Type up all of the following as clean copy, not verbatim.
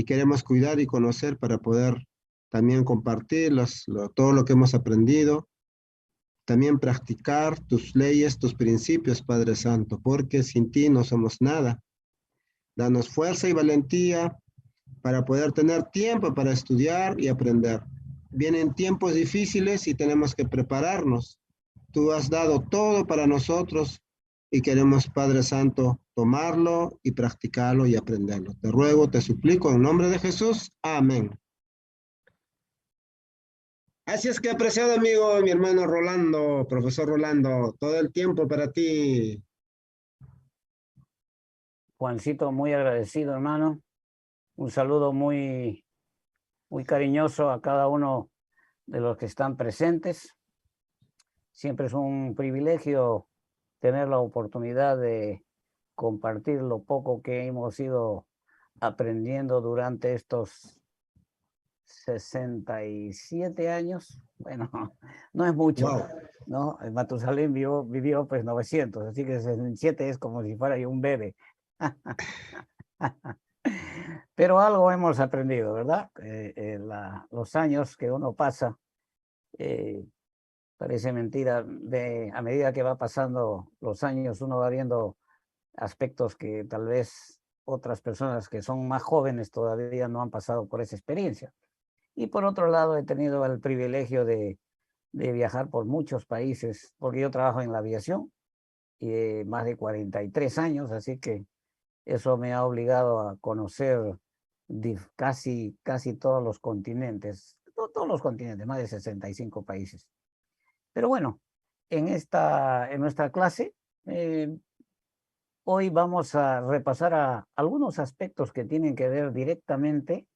y queremos cuidar y conocer para poder también compartir todo lo que hemos aprendido, también practicar tus leyes, tus principios, Padre Santo, porque sin ti no somos nada. Danos fuerza y valentía para poder tener tiempo para estudiar y aprender. Vienen tiempos difíciles y tenemos que prepararnos. Tú has dado todo para nosotros y queremos, Padre Santo, tomarlo y practicarlo y aprenderlo. Te ruego, te suplico en nombre de Jesús. Amén. Así es que, apreciado amigo, mi hermano Rolando, profesor Rolando, todo el tiempo para ti. Juancito, muy agradecido, hermano. Un saludo muy cariñoso a cada uno de los que están presentes. Siempre es un privilegio tener la oportunidad de compartir lo poco que hemos ido aprendiendo durante estos 67 años. Bueno, no es mucho, Wow. ¿no? Matusalén vivió pues 900, así que 67 es como si fuera yo un bebé. Pero algo hemos aprendido, ¿verdad? Los años que uno pasa, parece mentira, a medida que va pasando los años, uno va viendo aspectos que tal vez otras personas que son más jóvenes todavía no han pasado por esa experiencia. Y por otro lado, he tenido el privilegio de viajar por muchos países, porque yo trabajo en la aviación, y más de 43 años, así que eso me ha obligado a conocer casi todos los continentes, todos los continentes, más de 65 países. Pero bueno, en nuestra clase, hoy vamos a repasar algunos aspectos que tienen que ver directamente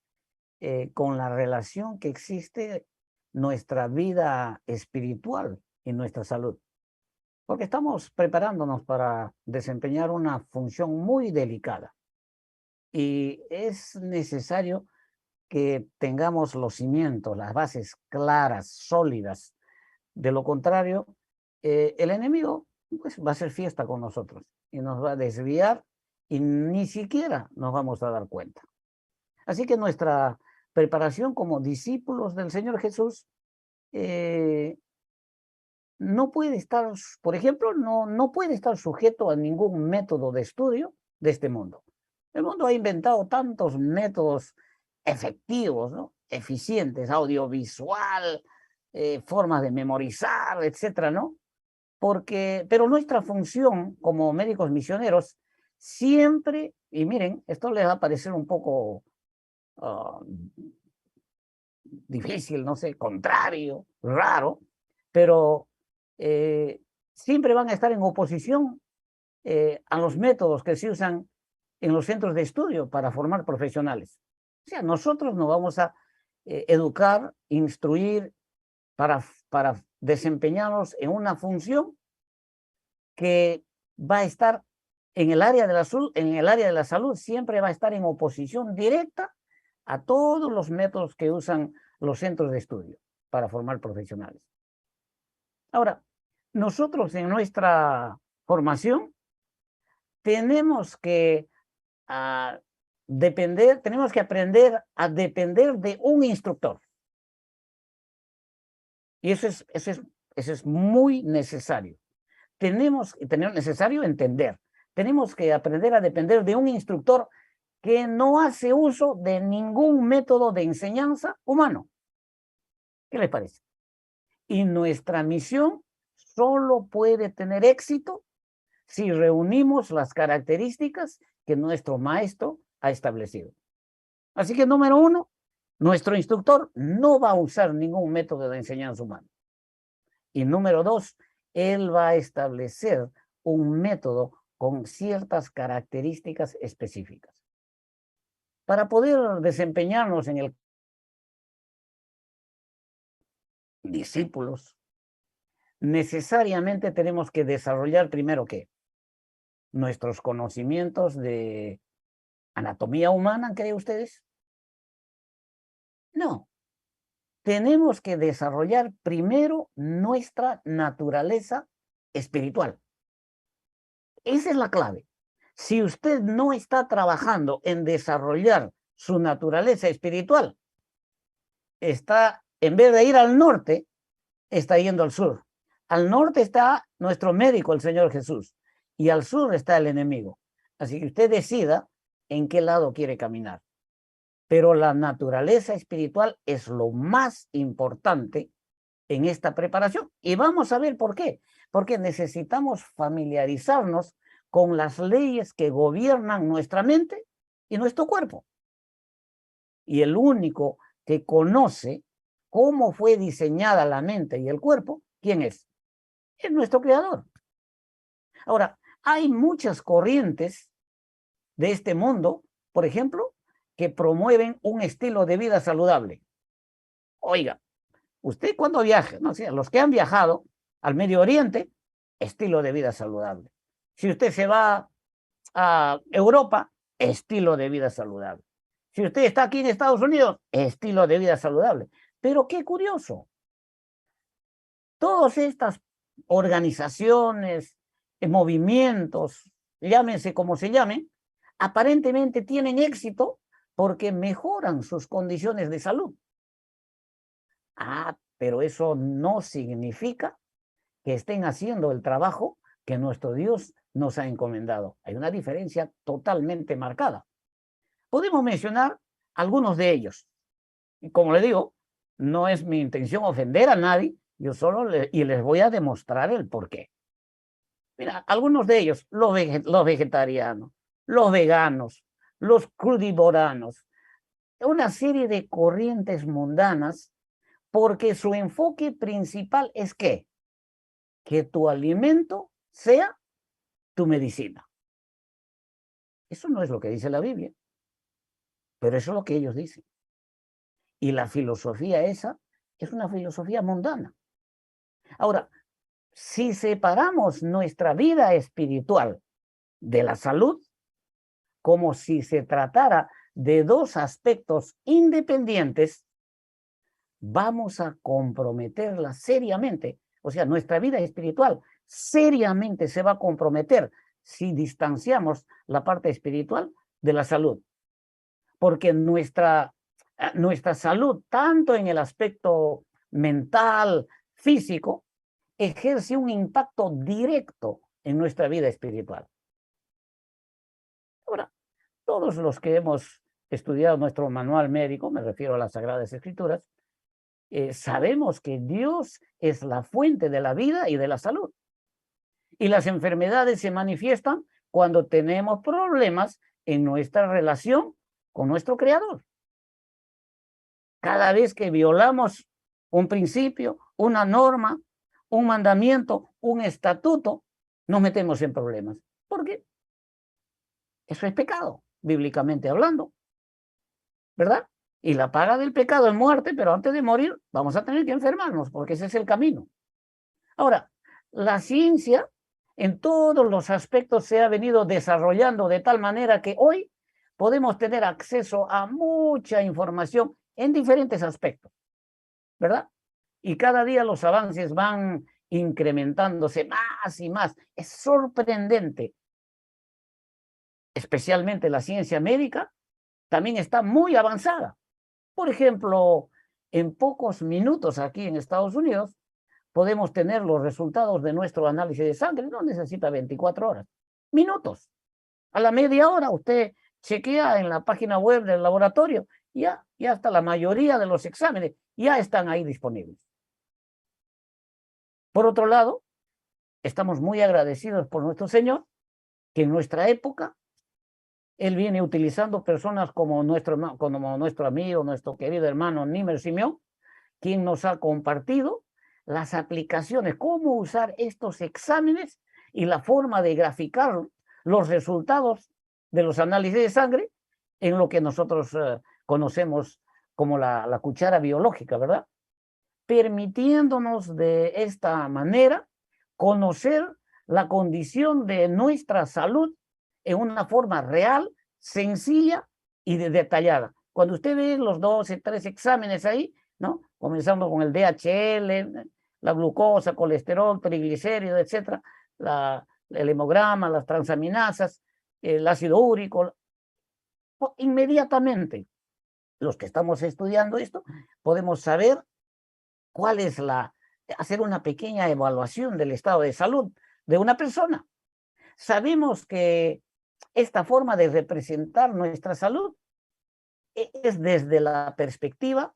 con la relación que existe nuestra vida espiritual y nuestra salud. Porque estamos preparándonos para desempeñar una función muy delicada. Y es necesario que tengamos los cimientos, las bases claras, sólidas. De lo contrario, el enemigo pues, va a hacer fiesta con nosotros y nos va a desviar y ni siquiera nos vamos a dar cuenta. Así que nuestra preparación como discípulos del Señor Jesús no puede estar, por ejemplo, no puede estar sujeto a ningún método de estudio de este mundo. El mundo ha inventado tantos métodos efectivos, ¿no? Eficientes, audiovisual, formas de memorizar, etcétera, ¿no? Pero nuestra función como médicos misioneros siempre, y miren, esto les va a parecer un poco difícil, no sé, contrario, raro, pero siempre van a estar en oposición a los métodos que se usan en los centros de estudio para formar profesionales. O sea, nosotros nos vamos a educar, instruir para desempeñarnos en una función que va a estar en el área de la salud, siempre va a estar en oposición directa a todos los métodos que usan los centros de estudio para formar profesionales. Ahora, nosotros en nuestra formación tenemos que tenemos que aprender a depender de un instructor. Y eso es muy necesario. Tenemos necesario entender. Tenemos que aprender a depender de un instructor que no hace uso de ningún método de enseñanza humano. ¿Qué les parece? Y nuestra misión solo puede tener éxito si reunimos las características que nuestro maestro ha establecido. Así que, número uno, nuestro instructor no va a usar ningún método de enseñanza humana. Y número dos, él va a establecer un método con ciertas características específicas. Para poder desempeñarnos en el discípulos, necesariamente tenemos que desarrollar primero ¿qué? Nuestros conocimientos de anatomía humana, ¿creen ustedes? No. Tenemos que desarrollar primero nuestra naturaleza espiritual. Esa es la clave. Si usted no está trabajando en desarrollar su naturaleza espiritual está, en vez de ir al norte, está yendo al sur. Al norte está nuestro médico, el Señor Jesús, y al sur está el enemigo. Así que usted decida en qué lado quiere caminar. Pero la naturaleza espiritual es lo más importante en esta preparación. Y vamos a ver por qué. Porque necesitamos familiarizarnos con las leyes que gobiernan nuestra mente y nuestro cuerpo. Y el único que conoce cómo fue diseñada la mente y el cuerpo, ¿quién es? Es nuestro creador. Ahora, hay muchas corrientes de este mundo, por ejemplo, que promueven un estilo de vida saludable. Oiga, usted cuando viaja, no sé, los que han viajado al Medio Oriente, estilo de vida saludable. Si usted se va a Europa, estilo de vida saludable. Si usted está aquí en Estados Unidos, estilo de vida saludable. Pero qué curioso. Todas estas organizaciones, movimientos, llámense como se llamen, aparentemente tienen éxito porque mejoran sus condiciones de salud. Pero eso no significa que estén haciendo el trabajo que nuestro Dios nos ha encomendado. Hay una diferencia totalmente marcada. Podemos mencionar algunos de ellos. Y como le digo, no es mi intención ofender a nadie, yo solo les voy a demostrar el porqué. Mira, algunos de ellos, los vegetarianos, los veganos, los crudivoranos, una serie de corrientes mundanas, porque su enfoque principal es ¿qué? Que tu alimento sea tu medicina. Eso no es lo que dice la Biblia, pero eso es lo que ellos dicen. Y la filosofía esa es una filosofía mundana. Ahora, si separamos nuestra vida espiritual de la salud, como si se tratara de dos aspectos independientes, vamos a comprometerla seriamente. O sea, nuestra vida espiritual seriamente se va a comprometer si distanciamos la parte espiritual de la salud. Porque nuestra salud, tanto en el aspecto mental, físico, ejerce un impacto directo en nuestra vida espiritual. Ahora, todos los que hemos estudiado nuestro manual médico, me refiero a las Sagradas Escrituras, sabemos que Dios es la fuente de la vida y de la salud. Y las enfermedades se manifiestan cuando tenemos problemas en nuestra relación con nuestro Creador. Cada vez que violamos un principio, una norma, un mandamiento, un estatuto, nos metemos en problemas. ¿Por qué? Eso es pecado, bíblicamente hablando, ¿verdad? Y la paga del pecado es muerte, pero antes de morir vamos a tener que enfermarnos, porque ese es el camino. Ahora, la ciencia en todos los aspectos se ha venido desarrollando de tal manera que hoy podemos tener acceso a mucha información en diferentes aspectos, ¿verdad? Y cada día los avances van incrementándose más y más. Es sorprendente. Especialmente la ciencia médica también está muy avanzada. Por ejemplo, en pocos minutos aquí en Estados Unidos podemos tener los resultados de nuestro análisis de sangre. No necesita 24 horas. Minutos. A la media hora usted chequea en la página web del laboratorio. Ya hasta la mayoría de los exámenes ya están ahí disponibles. Por otro lado, estamos muy agradecidos por nuestro Señor, que en nuestra época Él viene utilizando personas como nuestro amigo, nuestro querido hermano Nimer Simeón, quien nos ha compartido las aplicaciones, cómo usar estos exámenes y la forma de graficar los resultados de los análisis de sangre en lo que nosotros conocemos como la cuchara biológica, ¿verdad? Permitiéndonos de esta manera conocer la condición de nuestra salud en una forma real, sencilla y detallada. Cuando usted ve los 12, 3 exámenes ahí, ¿no? Comenzando con el DHL, la glucosa, colesterol, triglicéridos, etcétera, el hemograma, las transaminasas, el ácido úrico, inmediatamente los que estamos estudiando esto, podemos saber cuál es hacer una pequeña evaluación del estado de salud de una persona. Sabemos que esta forma de representar nuestra salud es desde la perspectiva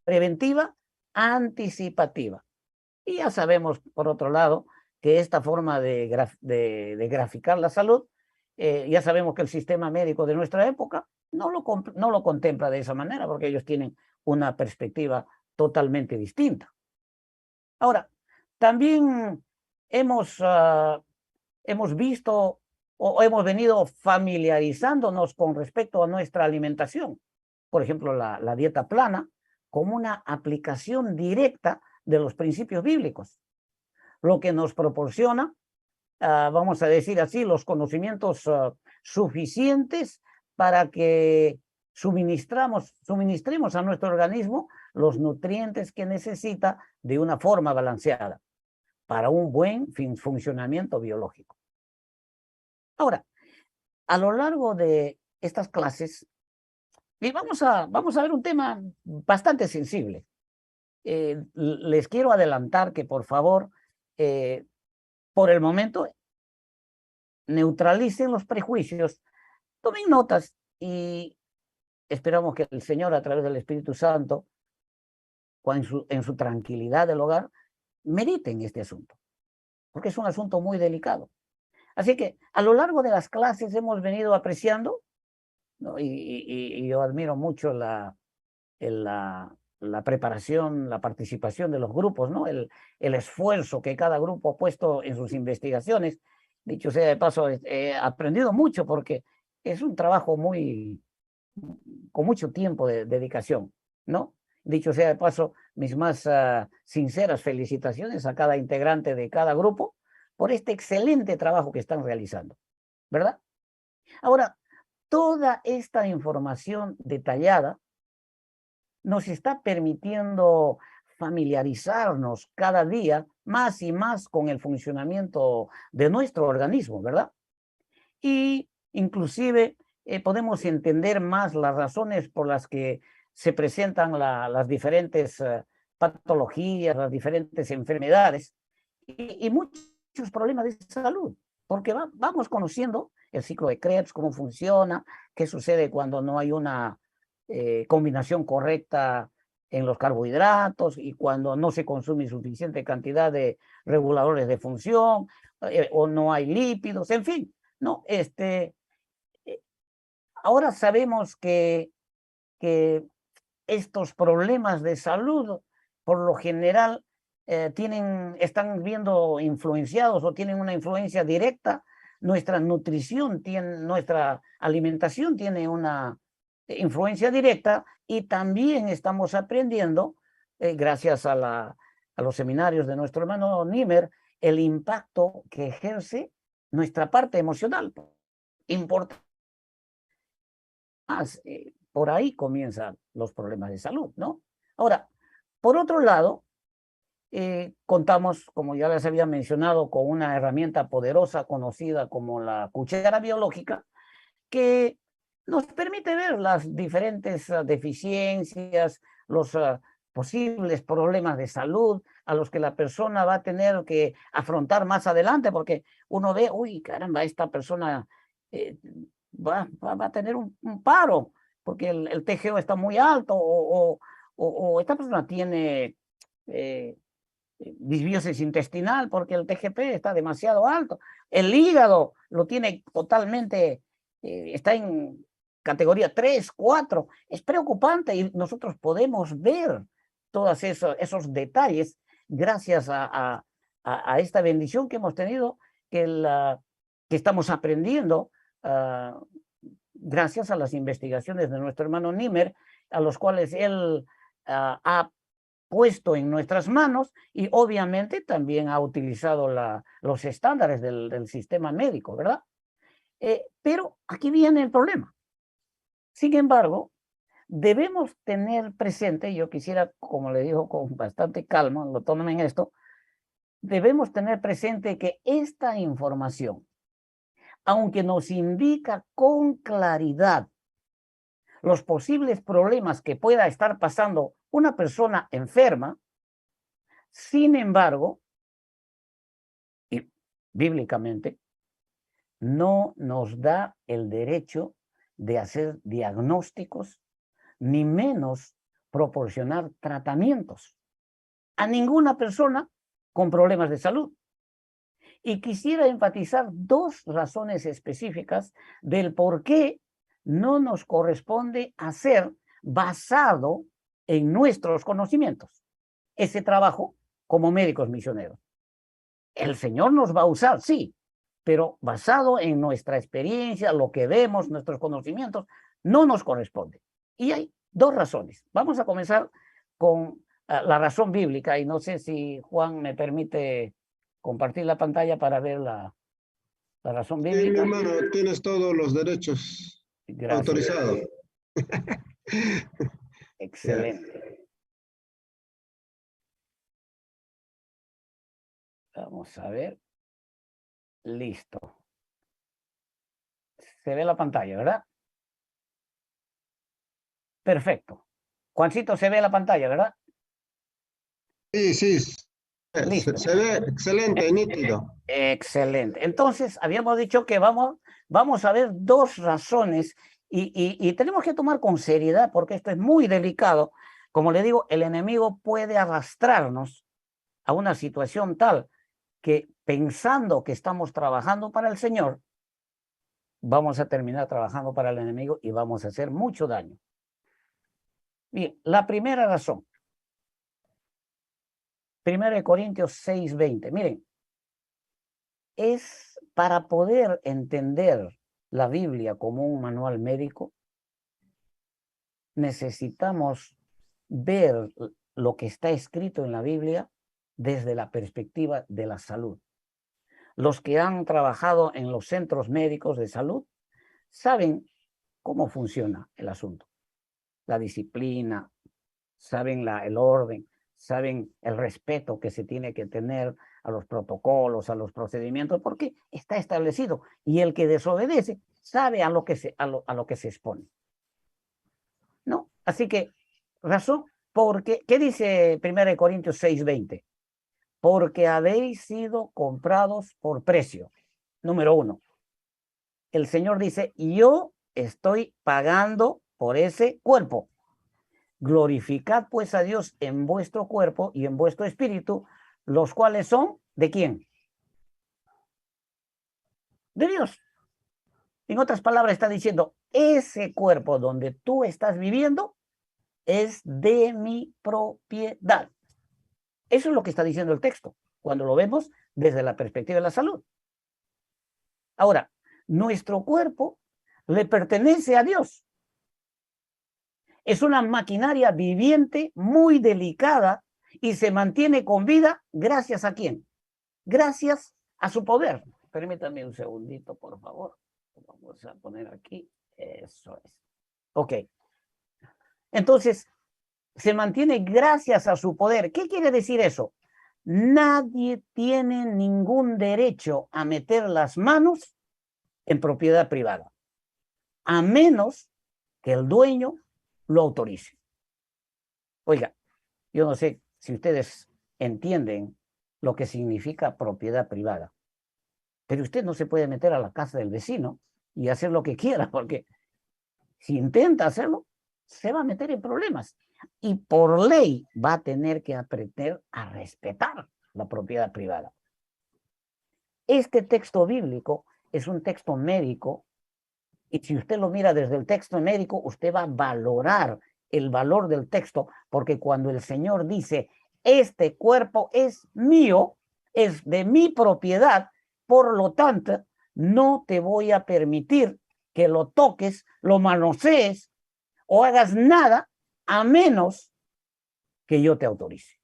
preventiva anticipativa. Y ya sabemos, por otro lado, que esta forma de graficar la salud, ya sabemos que el sistema médico de nuestra época no lo contempla de esa manera, porque ellos tienen una perspectiva totalmente distinta. Ahora, también hemos visto o hemos venido familiarizándonos con respecto a nuestra alimentación. Por ejemplo, la dieta plana, como una aplicación directa de los principios bíblicos, lo que nos proporciona, vamos a decir así, los conocimientos suficientes para que suministremos a nuestro organismo los nutrientes que necesita de una forma balanceada para un buen funcionamiento biológico. Ahora, a lo largo de estas clases, y vamos a ver un tema bastante sensible. Les quiero adelantar que, por favor, por el momento, neutralicen los prejuicios, tomen notas y esperamos que el Señor, a través del Espíritu Santo, en su tranquilidad del hogar, mediten este asunto, porque es un asunto muy delicado. Así que a lo largo de las clases hemos venido apreciando, ¿no? Y yo admiro mucho la preparación, la participación de los grupos, ¿no? El esfuerzo que cada grupo ha puesto en sus investigaciones. Dicho sea de paso, he aprendido mucho porque es un trabajo con mucho tiempo de dedicación, ¿no? Dicho sea de paso, mis más sinceras felicitaciones a cada integrante de cada grupo por este excelente trabajo que están realizando, ¿verdad? Ahora, toda esta información detallada nos está permitiendo familiarizarnos cada día más y más con el funcionamiento de nuestro organismo, ¿verdad? Y inclusive podemos entender más las razones por las que se presentan las diferentes patologías, las diferentes enfermedades y muchos problemas de salud, porque vamos conociendo el ciclo de Krebs, cómo funciona, qué sucede cuando no hay una combinación correcta en los carbohidratos y cuando no se consume suficiente cantidad de reguladores de función o no hay lípidos, en fin, no, ahora sabemos que estos problemas de salud, por lo general, están viendo influenciados o tienen una influencia directa. Nuestra nutrición, nuestra alimentación tiene una influencia directa y también estamos aprendiendo, gracias a los seminarios de nuestro hermano Niemer, el impacto que ejerce nuestra parte emocional. Importante. Por ahí comienzan los problemas de salud, ¿no? Ahora, por otro lado, contamos, como ya les había mencionado, con una herramienta poderosa conocida como la cuchara biológica, que nos permite ver las diferentes deficiencias, los posibles problemas de salud a los que la persona va a tener que afrontar más adelante, porque uno ve, uy, caramba, esta persona va a tener un paro, porque el TGO está muy alto, o esta persona tiene disbiosis intestinal porque el TGP está demasiado alto. El hígado lo tiene totalmente, está en categoría 3, 4. Es preocupante y nosotros podemos ver todos esos detalles gracias a esta bendición que hemos tenido, que estamos aprendiendo gracias a las investigaciones de nuestro hermano Niemer, a los cuales él ha puesto en nuestras manos y obviamente también ha utilizado los estándares del sistema médico, ¿verdad? Pero aquí viene el problema. Sin embargo, debemos tener presente, yo quisiera, como le digo con bastante calma, lo tomen en esto, debemos tener presente que esta información, aunque nos indica con claridad los posibles problemas que pueda estar pasando una persona enferma. Sin embargo, y bíblicamente, no nos da el derecho de hacer diagnósticos, ni menos proporcionar tratamientos a ninguna persona con problemas de salud. Y quisiera enfatizar dos razones específicas del por qué no nos corresponde hacer basado en nuestros conocimientos ese trabajo como médicos misioneros. El Señor nos va a usar, sí, pero basado en nuestra experiencia, lo que vemos, nuestros conocimientos, no nos corresponde. Y hay dos razones. Vamos a comenzar con la razón bíblica, y no sé si Juan me permite compartir la pantalla para ver la razón Sí, mi bíblica. hermano, tienes todos los derechos. Gracias. Autorizado. Excelente. Vamos a ver. Listo. Se ve la pantalla, ¿verdad? Perfecto. Juancito, se ve la pantalla, ¿verdad? Sí, sí. Listo. Se ve excelente, nítido. Excelente. Entonces, habíamos dicho que vamos a ver dos razones y tenemos que tomar con seriedad porque esto es muy delicado. Como le digo, el enemigo puede arrastrarnos a una situación tal que pensando que estamos trabajando para el Señor, vamos a terminar trabajando para el enemigo y vamos a hacer mucho daño. Bien, la primera razón. 1 Corintios 6:20. Miren, es para poder entender la Biblia como un manual médico, necesitamos ver lo que está escrito en la Biblia desde la perspectiva de la salud. Los que han trabajado en los centros médicos de salud saben cómo funciona el asunto, la disciplina, saben el orden, saben el respeto que se tiene que tener a los protocolos, a los procedimientos, porque está establecido. Y el que desobedece sabe a lo que se expone. ¿No? Así que, razón, porque, ¿qué dice 1 Corintios 6:20? Porque habéis sido comprados por precio. Número 1. El Señor dice, yo estoy pagando por ese cuerpo. Glorificad pues a Dios en vuestro cuerpo y en vuestro espíritu, los cuales son, ¿de quién? De Dios. En otras palabras, está diciendo, ese cuerpo donde tú estás viviendo es de mi propiedad. Eso es lo que está diciendo el texto, cuando lo vemos desde la perspectiva de la salud. Ahora, nuestro cuerpo le pertenece a Dios. Es una maquinaria viviente muy delicada y se mantiene con vida gracias a ¿quién? Gracias a su poder. Permítame un segundito, por favor. Vamos a poner aquí. Eso es. Ok. Entonces, se mantiene gracias a su poder. ¿Qué quiere decir eso? Nadie tiene ningún derecho a meter las manos en propiedad privada, a menos que el dueño lo autorice. Oiga, yo no sé si ustedes entienden lo que significa propiedad privada, pero usted no se puede meter a la casa del vecino y hacer lo que quiera, porque si intenta hacerlo, se va a meter en problemas. Y por ley va a tener que aprender a respetar la propiedad privada. Este texto bíblico es un texto médico, y si usted lo mira desde el texto médico, usted va a valorar el valor del texto, porque cuando el Señor dice, este cuerpo es mío, es de mi propiedad, por lo tanto, no te voy a permitir que lo toques, lo manosees o hagas nada a menos que yo te autorice.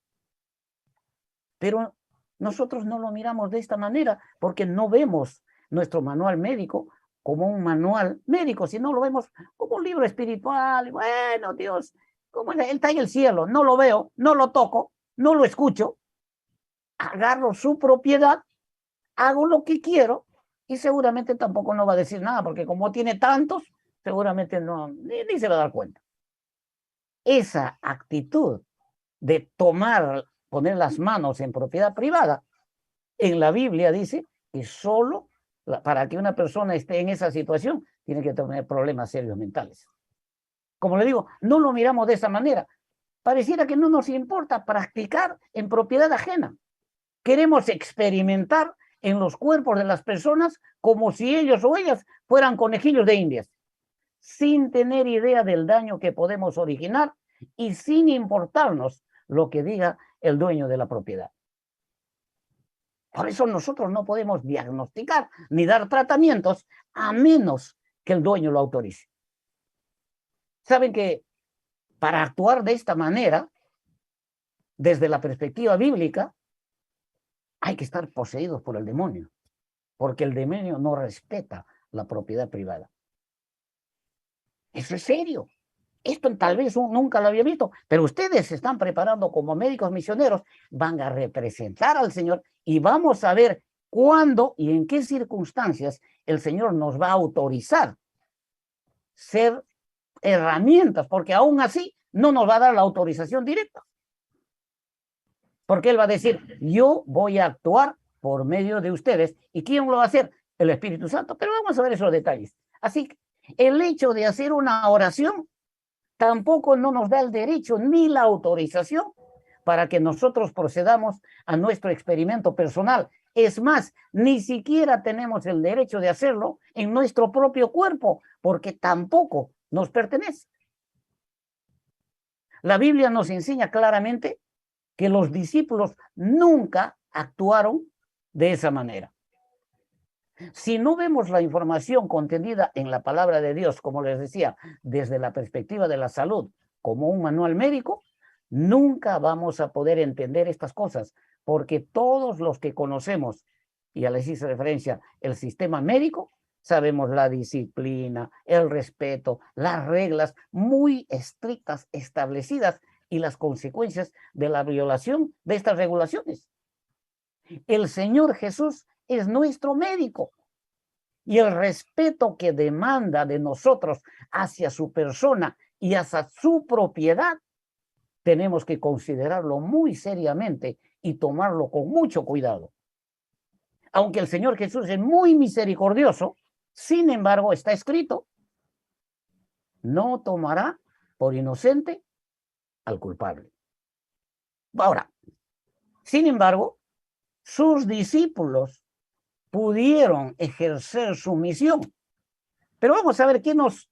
Pero nosotros no lo miramos de esta manera porque no vemos nuestro manual médico como un manual médico, sino lo vemos como un libro espiritual. Bueno, Dios, como él está en el cielo, no lo veo, no lo toco, no lo escucho, agarro su propiedad, hago lo que quiero y seguramente tampoco no va a decir nada, porque como tiene tantos, seguramente ni se va a dar cuenta. Esa actitud de poner las manos en propiedad privada, en la Biblia dice que solo para que una persona esté en esa situación tiene que tener problemas serios mentales. Como le digo, no lo miramos de esa manera. Pareciera que no nos importa practicar en propiedad ajena. Queremos experimentar en los cuerpos de las personas como si ellos o ellas fueran conejillos de indias, sin tener idea del daño que podemos originar y sin importarnos lo que diga el dueño de la propiedad. Por eso nosotros no podemos diagnosticar ni dar tratamientos a menos que el dueño lo autorice. Saben que para actuar de esta manera, desde la perspectiva bíblica, hay que estar poseídos por el demonio, porque el demonio no respeta la propiedad privada. Eso es serio. Esto tal vez nunca lo había visto, pero ustedes se están preparando como médicos misioneros, van a representar al Señor y vamos a ver cuándo y en qué circunstancias el Señor nos va a autorizar ser herramientas, porque aún así no nos va a dar la autorización directa. Porque Él va a decir, yo voy a actuar por medio de ustedes. ¿Y quién lo va a hacer? El Espíritu Santo. Pero vamos a ver esos detalles. Así que el hecho de hacer una oración tampoco no nos da el derecho ni la autorización para que nosotros procedamos a nuestro experimento personal. Es más, ni siquiera tenemos el derecho de hacerlo en nuestro propio cuerpo, porque tampoco nos pertenece. La Biblia nos enseña claramente que los discípulos nunca actuaron de esa manera. Si no vemos la información contenida en la palabra de Dios, como les decía, desde la perspectiva de la salud, como un manual médico, nunca vamos a poder entender estas cosas, porque todos los que conocemos, y ya les hice referencia, el sistema médico, sabemos la disciplina, el respeto, las reglas muy estrictas establecidas y las consecuencias de la violación de estas regulaciones. El Señor Jesús es nuestro médico y el respeto que demanda de nosotros hacia su persona y hacia su propiedad, tenemos que considerarlo muy seriamente y tomarlo con mucho cuidado. Aunque el Señor Jesús es muy misericordioso, sin embargo está escrito, no tomará por inocente al culpable. Ahora, sin embargo, sus discípulos pudieron ejercer su misión. Pero vamos a ver qué nos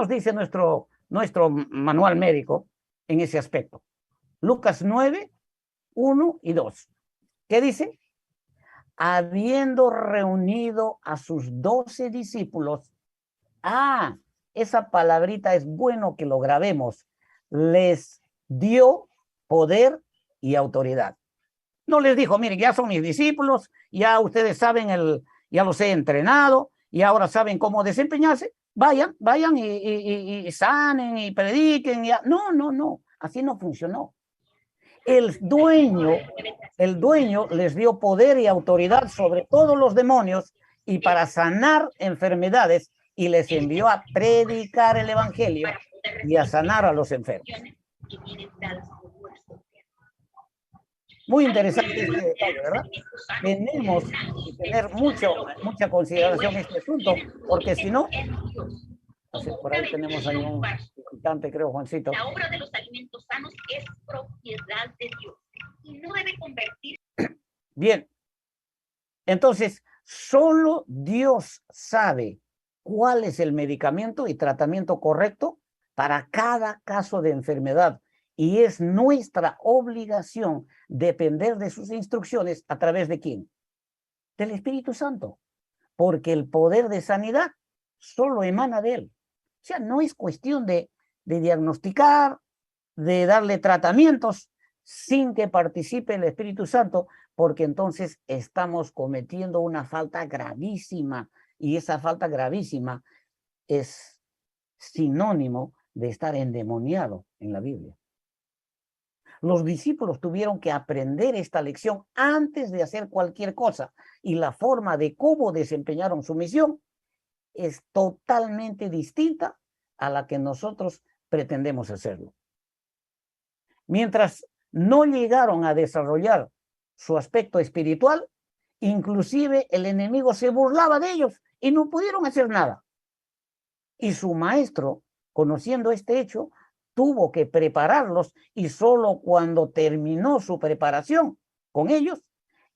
dice nuestro manual médico en ese aspecto. Lucas 9, 1 y 2. ¿Qué dice? Habiendo reunido a sus 12 discípulos, esa palabrita es bueno que lo grabemos, les dio poder y autoridad. No les dijo, miren, ya son mis discípulos, ya ustedes saben, ya los he entrenado y ahora saben cómo desempeñarse, vayan y sanen y prediquen. No, así no funcionó. El dueño les dio poder y autoridad sobre todos los demonios y para sanar enfermedades y les envió a predicar el evangelio y a sanar a los enfermos. Muy interesante este detalle, ¿verdad? Tenemos que tener mucha consideración en este asunto, porque si no, por ahí tenemos ahí un visitante, creo, Juancito. La obra de los alimentos sanos es propiedad de Dios y no debe convertir. Bien, entonces, solo Dios sabe cuál es el medicamento y tratamiento correcto para cada caso de enfermedad. Y es nuestra obligación depender de sus instrucciones a través de ¿quién? Del Espíritu Santo. Porque el poder de sanidad solo emana de Él. O sea, no es cuestión de diagnosticar, de darle tratamientos sin que participe el Espíritu Santo, porque entonces estamos cometiendo una falta gravísima. Y esa falta gravísima es sinónimo de estar endemoniado en la Biblia. Los discípulos tuvieron que aprender esta lección antes de hacer cualquier cosa y la forma de cómo desempeñaron su misión es totalmente distinta a la que nosotros pretendemos hacerlo. Mientras no llegaron a desarrollar su aspecto espiritual, inclusive el enemigo se burlaba de ellos y no pudieron hacer nada. Y su maestro, conociendo este hecho, tuvo que prepararlos, y solo cuando terminó su preparación con ellos,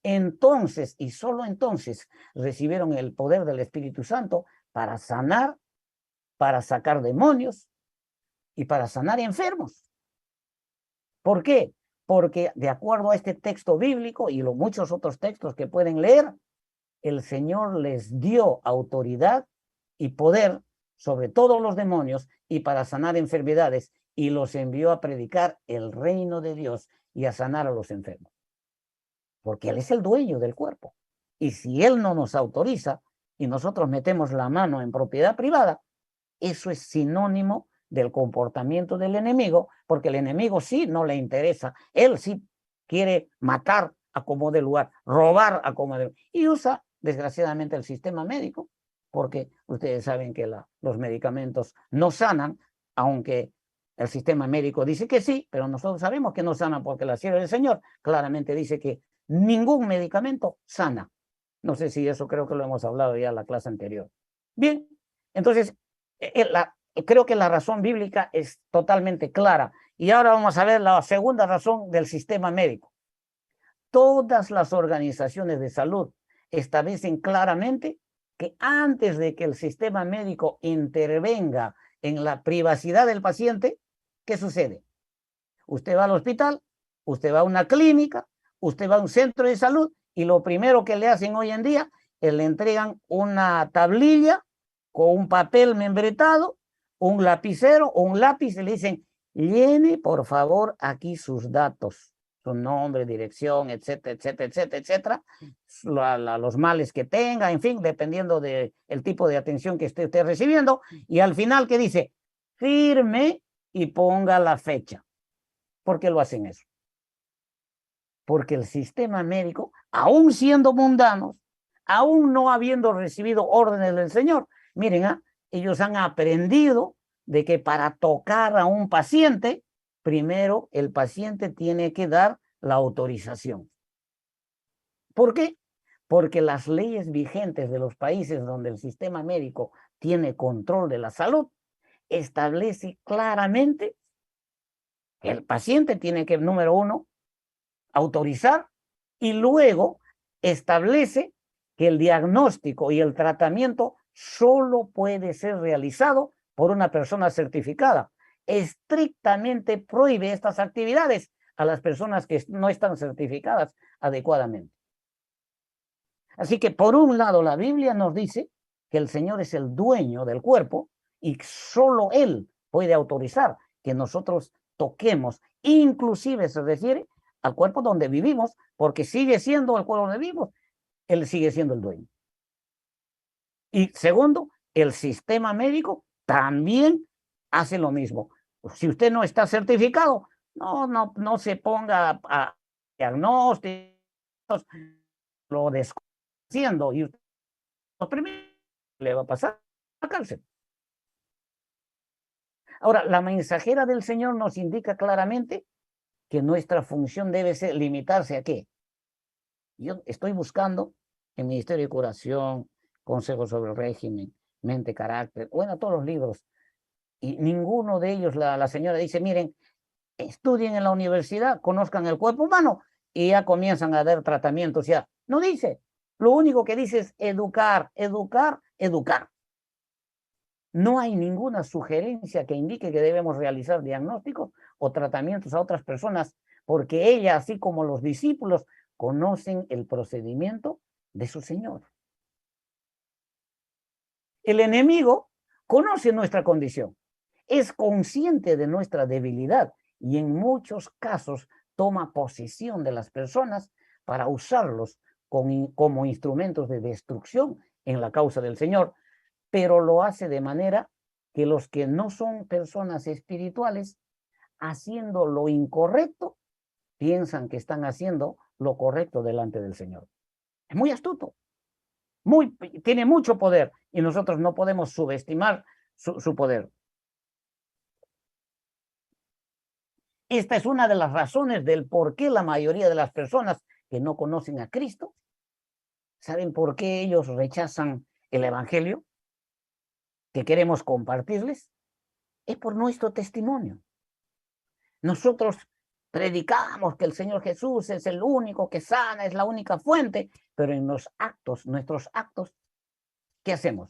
entonces y solo entonces recibieron el poder del Espíritu Santo para sanar, para sacar demonios y para sanar enfermos. ¿Por qué? Porque de acuerdo a este texto bíblico y los muchos otros textos que pueden leer, el Señor les dio autoridad y poder sobre todos los demonios y para sanar enfermedades, y los envió a predicar el reino de Dios y a sanar a los enfermos. Porque Él es el dueño del cuerpo. Y si Él no nos autoriza y nosotros metemos la mano en propiedad privada, eso es sinónimo del comportamiento del enemigo, porque el enemigo sí no le interesa. Él sí quiere matar a como de lugar, robar a como de lugar. Y usa, desgraciadamente, el sistema médico, porque ustedes saben que los medicamentos no sanan, aunque el sistema médico dice que sí, pero nosotros sabemos que no sanan, porque la sierva del Señor claramente dice que ningún medicamento sana. No sé si eso creo que lo hemos hablado ya en la clase anterior. Bien, entonces, creo que la razón bíblica es totalmente clara. Y ahora vamos a ver la segunda razón del sistema médico. Todas las organizaciones de salud establecen claramente que antes de que el sistema médico intervenga en la privacidad del paciente, ¿qué sucede? Usted va al hospital, usted va a una clínica, usted va a un centro de salud, y lo primero que le hacen hoy en día es le entregan una tablilla con un papel membretado, un lapicero o un lápiz, y le dicen: llene por favor aquí sus datos, su nombre, dirección, etcétera, etcétera, etcétera, etcétera, los males que tenga, en fin, dependiendo del tipo de atención que esté recibiendo. Y al final, ¿qué dice? Firme y ponga la fecha. ¿Por qué lo hacen eso? Porque el sistema médico, aún siendo mundanos, aún no habiendo recibido órdenes del Señor, miren, ellos han aprendido de que para tocar a un paciente, primero el paciente tiene que dar la autorización. ¿Por qué? Porque las leyes vigentes de los países donde el sistema médico tiene control de la salud establece claramente que el paciente tiene que, número uno, autorizar, y luego establece que el diagnóstico y el tratamiento solo puede ser realizado por una persona certificada. Estrictamente prohíbe estas actividades a las personas que no están certificadas adecuadamente. Así que, por un lado, la Biblia nos dice que el Señor es el dueño del cuerpo y solo Él puede autorizar que nosotros toquemos, inclusive se refiere al cuerpo donde vivimos, porque sigue siendo el cuerpo donde vivimos, Él sigue siendo el dueño. Y segundo, el sistema médico también hace lo mismo. Si usted no está certificado, no se ponga a diagnósticos, lo desconociendo, y usted primero le va a pasar a cárcel. Ahora, la mensajera del Señor nos indica claramente que nuestra función debe ser limitarse a ¿qué? Yo estoy buscando en Ministerio de Curación, Consejos sobre el Régimen, Mente, Carácter, bueno, todos los libros, y ninguno de ellos, la señora dice: miren, estudien en la universidad, conozcan el cuerpo humano, y ya comienzan a dar tratamientos. Ya no dice. Lo único que dice es educar, educar, educar. No hay ninguna sugerencia que indique que debemos realizar diagnósticos o tratamientos a otras personas, porque ella, así como los discípulos, conocen el procedimiento de su Señor. El enemigo conoce nuestra condición, es consciente de nuestra debilidad y en muchos casos toma posesión de las personas para usarlos como instrumentos de destrucción en la causa del Señor, pero lo hace de manera que los que no son personas espirituales, haciendo lo incorrecto, piensan que están haciendo lo correcto delante del Señor. Es muy astuto, tiene mucho poder y nosotros no podemos subestimar su poder. Esta es una de las razones del por qué la mayoría de las personas que no conocen a Cristo, ¿saben por qué ellos rechazan el evangelio que queremos compartirles? Es por nuestro testimonio. Nosotros predicamos que el Señor Jesús es el único que sana, es la única fuente, pero en los actos, nuestros actos, ¿qué hacemos?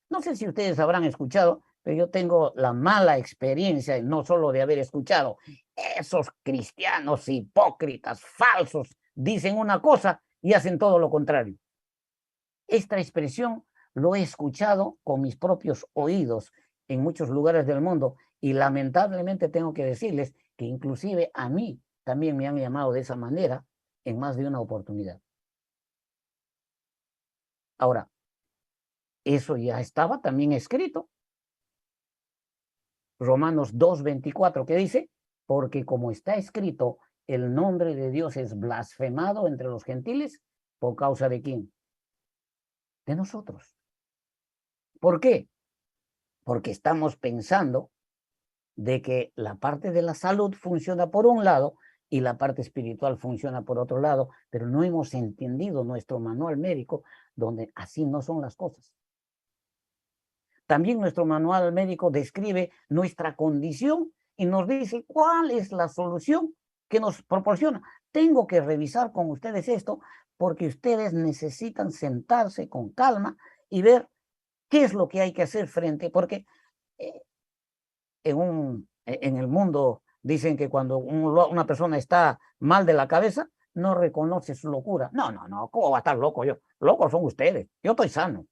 No sé si ustedes habrán escuchado, pero yo tengo la mala experiencia, no solo de haber escuchado, esos cristianos hipócritas, falsos, dicen una cosa y hacen todo lo contrario. Esta expresión lo he escuchado con mis propios oídos en muchos lugares del mundo y lamentablemente tengo que decirles que inclusive a mí también me han llamado de esa manera en más de una oportunidad. Ahora, eso ya estaba también escrito. Romanos 2:24, que dice, porque como está escrito, el nombre de Dios es blasfemado entre los gentiles, ¿por causa de quién? De nosotros. ¿Por qué? Porque estamos pensando de que la parte de la salud funciona por un lado y la parte espiritual funciona por otro lado, pero no hemos entendido nuestro manual médico donde así no son las cosas. También nuestro manual médico describe nuestra condición y nos dice cuál es la solución que nos proporciona. Tengo que revisar con ustedes esto porque ustedes necesitan sentarse con calma y ver qué es lo que hay que hacer frente, porque en el mundo dicen que cuando una persona está mal de la cabeza, no reconoce su locura. No, ¿cómo va a estar loco yo? Locos son ustedes, yo estoy sano.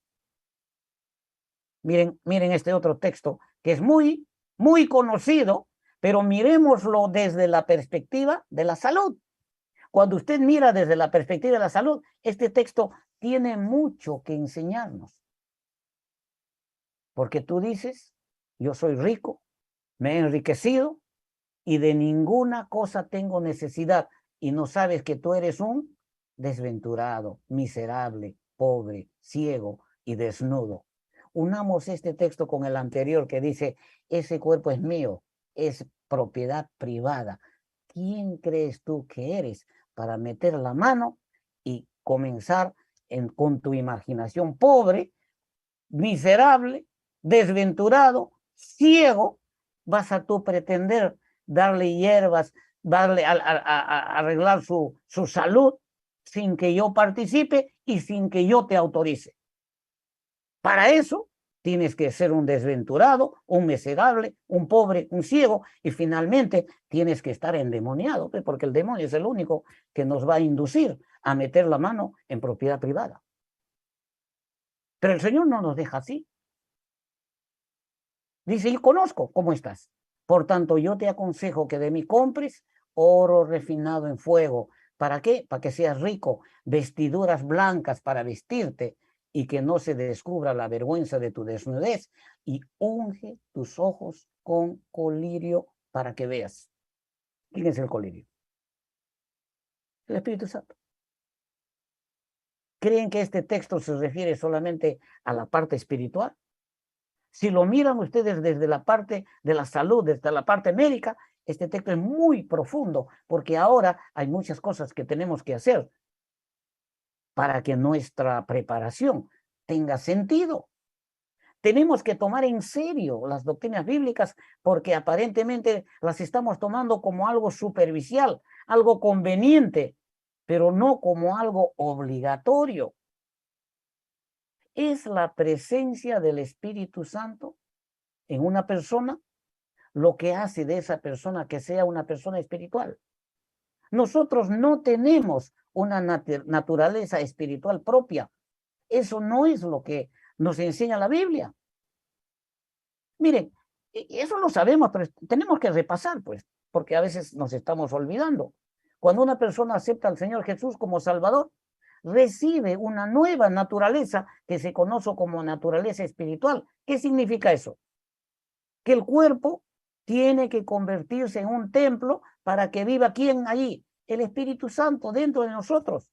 Miren este otro texto que es muy, muy conocido, pero miremoslo desde la perspectiva de la salud. Cuando usted mira desde la perspectiva de la salud, este texto tiene mucho que enseñarnos. Porque tú dices, yo soy rico, me he enriquecido y de ninguna cosa tengo necesidad y no sabes que tú eres un desventurado, miserable, pobre, ciego y desnudo. Unamos este texto con el anterior que dice, ese cuerpo es mío, es propiedad privada. ¿Quién crees tú que eres para meter la mano y comenzar con tu imaginación pobre, miserable, desventurado, ciego, vas a tú pretender darle hierbas, darle arreglar su salud sin que yo participe y sin que yo te autorice? Para eso tienes que ser un desventurado, un miserable, un pobre, un ciego y finalmente tienes que estar endemoniado, porque el demonio es el único que nos va a inducir a meter la mano en propiedad privada. Pero el Señor no nos deja así. Dice, yo conozco cómo estás. Por tanto, yo te aconsejo que de mí compres oro refinado en fuego. ¿Para qué? Para que seas rico, vestiduras blancas para vestirte y que no se descubra la vergüenza de tu desnudez, y unge tus ojos con colirio para que veas. ¿Quién es el colirio? El Espíritu Santo. ¿Creen que este texto se refiere solamente a la parte espiritual? Si lo miran ustedes desde la parte de la salud, desde la parte médica, este texto es muy profundo, porque ahora hay muchas cosas que tenemos que hacer para que nuestra preparación tenga sentido. Tenemos que tomar en serio las doctrinas bíblicas porque aparentemente las estamos tomando como algo superficial, algo conveniente, pero no como algo obligatorio. Es la presencia del Espíritu Santo en una persona lo que hace de esa persona que sea una persona espiritual. Nosotros no tenemos una naturaleza espiritual propia. Eso no es lo que nos enseña la Biblia. Miren, eso lo sabemos, pero tenemos que repasar, pues, porque a veces nos estamos olvidando. Cuando una persona acepta al Señor Jesús como Salvador, recibe una nueva naturaleza que se conoce como naturaleza espiritual. ¿Qué significa eso? Que el cuerpo tiene que convertirse en un templo para que viva ¿quién allí? El Espíritu Santo dentro de nosotros.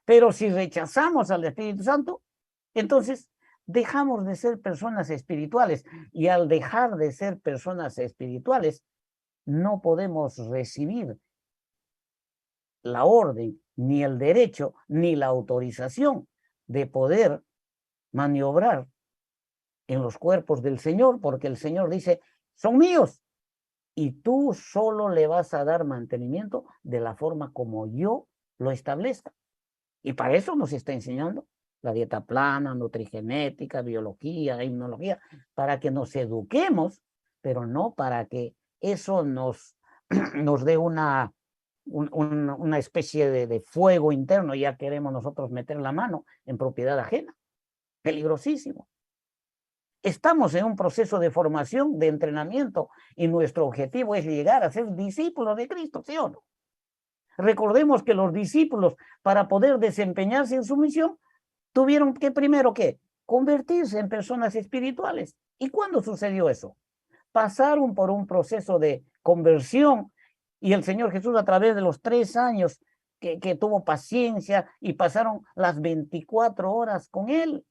Pero si rechazamos al Espíritu Santo, Entonces, dejamos de ser personas espirituales y al dejar de ser personas espirituales, no podemos recibir la orden, ni el derecho, ni la autorización de poder maniobrar en los cuerpos del Señor, porque el Señor dice, son míos, y tú solo le vas a dar mantenimiento de la forma como yo lo establezca. Y para eso nos está enseñando la dieta plana, nutrigenética, biología, inmunología, para que nos eduquemos, pero no para que eso nos, nos dé una especie de fuego interno, ya queremos nosotros meter la mano en propiedad ajena. Peligrosísimo. Estamos en un proceso de formación, de entrenamiento, y nuestro objetivo es llegar a ser discípulos de Cristo, ¿sí o no? Recordemos que los discípulos, para poder desempeñarse en su misión, tuvieron que primero, ¿qué? Convertirse en personas espirituales. ¿Y cuándo sucedió eso? Pasaron por un proceso de conversión y el Señor Jesús, a través de los 3 años que tuvo paciencia, y pasaron las 24 horas con Él.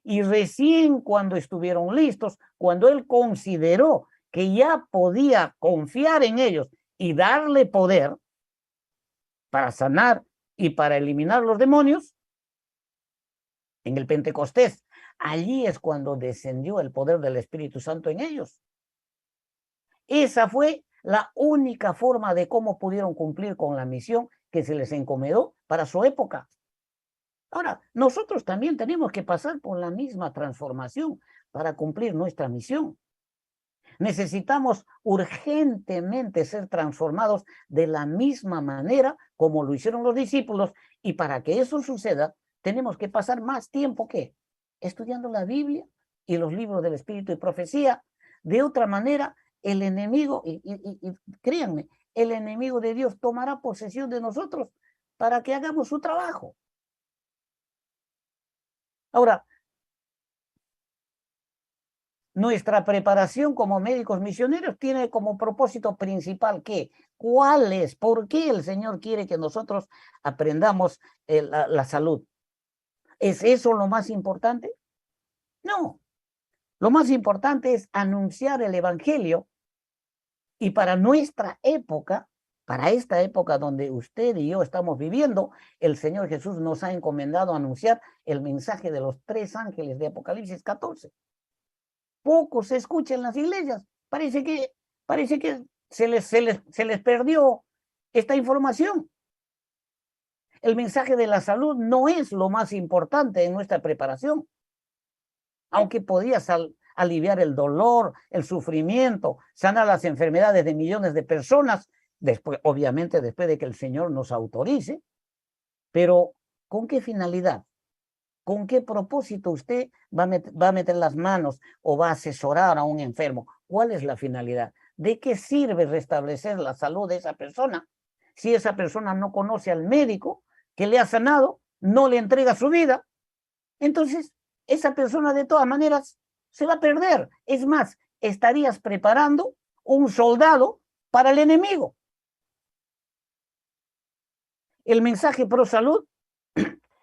Y recién cuando estuvieron listos, cuando Él consideró que ya podía confiar en ellos y darle poder para sanar y para eliminar los demonios, en el Pentecostés, allí es cuando descendió el poder del Espíritu Santo en ellos. Esa fue la única forma de cómo pudieron cumplir con la misión que se les encomendó para su época. Ahora, nosotros también tenemos que pasar por la misma transformación para cumplir nuestra misión. Necesitamos urgentemente ser transformados de la misma manera como lo hicieron los discípulos, y para que eso suceda, tenemos que pasar más tiempo que estudiando la Biblia y los libros del Espíritu y Profecía. De otra manera, el enemigo, y créanme, el enemigo de Dios tomará posesión de nosotros para que hagamos su trabajo. Ahora, nuestra preparación como médicos misioneros tiene como propósito principal ¿qué? ¿Cuál es? ¿Por qué el Señor quiere que nosotros aprendamos la salud? ¿Es eso lo más importante? No. Lo más importante es anunciar el Evangelio, y para nuestra época, para esta época donde usted y yo estamos viviendo, el Señor Jesús nos ha encomendado anunciar el mensaje de los 3 ángeles de Apocalipsis 14. Poco se escucha en las iglesias. Parece que se les perdió esta información. El mensaje de la salud no es lo más importante en nuestra preparación. Aunque podía aliviar el dolor, el sufrimiento, sanar las enfermedades de millones de personas, después, obviamente después de que el Señor nos autorice, pero ¿con qué finalidad? ¿Con qué propósito usted va a meter las manos o va a asesorar a un enfermo? ¿Cuál es la finalidad? ¿De qué sirve restablecer la salud de esa persona si esa persona no conoce al médico que le ha sanado, no le entrega su vida? Entonces, esa persona de todas maneras se va a perder. Es más, estarías preparando un soldado para el enemigo. El mensaje pro salud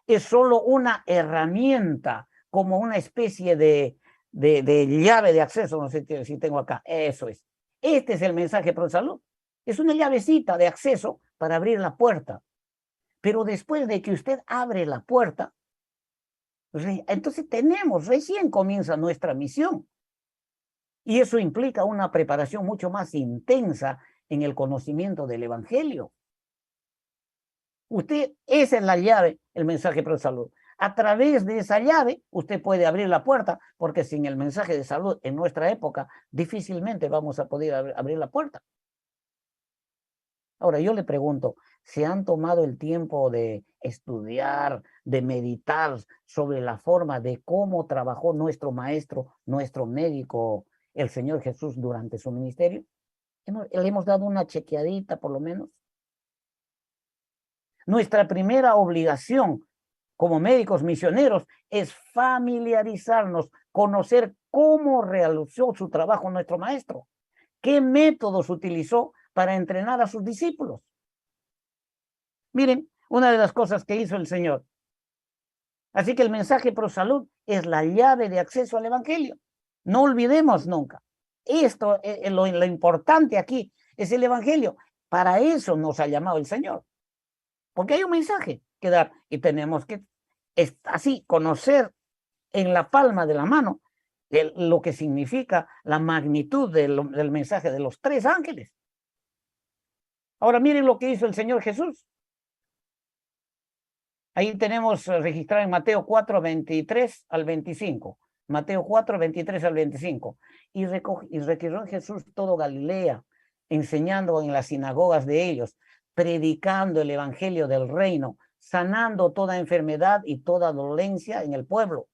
es solo una herramienta, como una especie de llave de acceso, no sé si tengo acá, eso es. Este es el mensaje pro salud. Es una llavecita de acceso para abrir la puerta. Pero después de que usted abre la puerta, entonces recién comienza nuestra misión. Y eso implica una preparación mucho más intensa en el conocimiento del Evangelio. Esa es la llave, el mensaje pro salud. A través de esa llave, usted puede abrir la puerta, porque sin el mensaje de salud en nuestra época, difícilmente vamos a poder abrir la puerta. Ahora, yo le pregunto, ¿se han tomado el tiempo de estudiar, de meditar sobre la forma de cómo trabajó nuestro maestro, nuestro médico, el Señor Jesús, durante su ministerio? ¿Le hemos dado una chequeadita por lo menos? Nuestra primera obligación como médicos misioneros es familiarizarnos, conocer cómo realizó su trabajo nuestro maestro, qué métodos utilizó para entrenar a sus discípulos. Miren, una de las cosas que hizo el Señor, Así que el mensaje pro salud es la llave de acceso al evangelio. No olvidemos nunca. Esto es lo importante aquí, es el evangelio. Para eso nos ha llamado el Señor. Porque hay un mensaje que dar y tenemos que así conocer en la palma de la mano lo que significa la magnitud del mensaje de los 3 ángeles. Ahora miren lo que hizo el Señor Jesús. Ahí tenemos registrado en Mateo 4, 23 al 25. Mateo 4, 23 al 25. Y recorrió Jesús todo Galilea, enseñando en las sinagogas de ellos, predicando el evangelio del reino, sanando toda enfermedad y toda dolencia en el pueblo.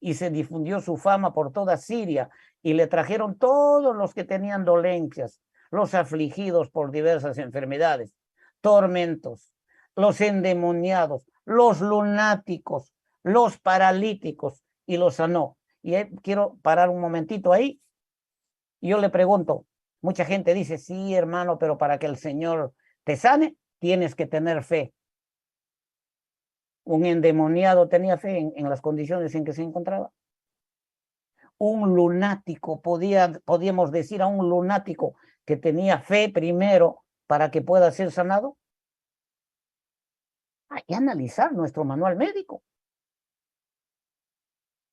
Y se difundió su fama por toda Siria, y le trajeron todos los que tenían dolencias, los afligidos por diversas enfermedades, tormentos, los endemoniados, los lunáticos, los paralíticos, y los sanó. Y quiero parar un momentito ahí. Yo le pregunto, mucha gente dice, sí, hermano, pero para que el Señor te sane, tienes que tener fe. Un endemoniado tenía fe en las condiciones en que se encontraba. Un lunático, podíamos decir a un lunático que tenía fe primero para que pueda ser sanado. Hay que analizar nuestro manual médico.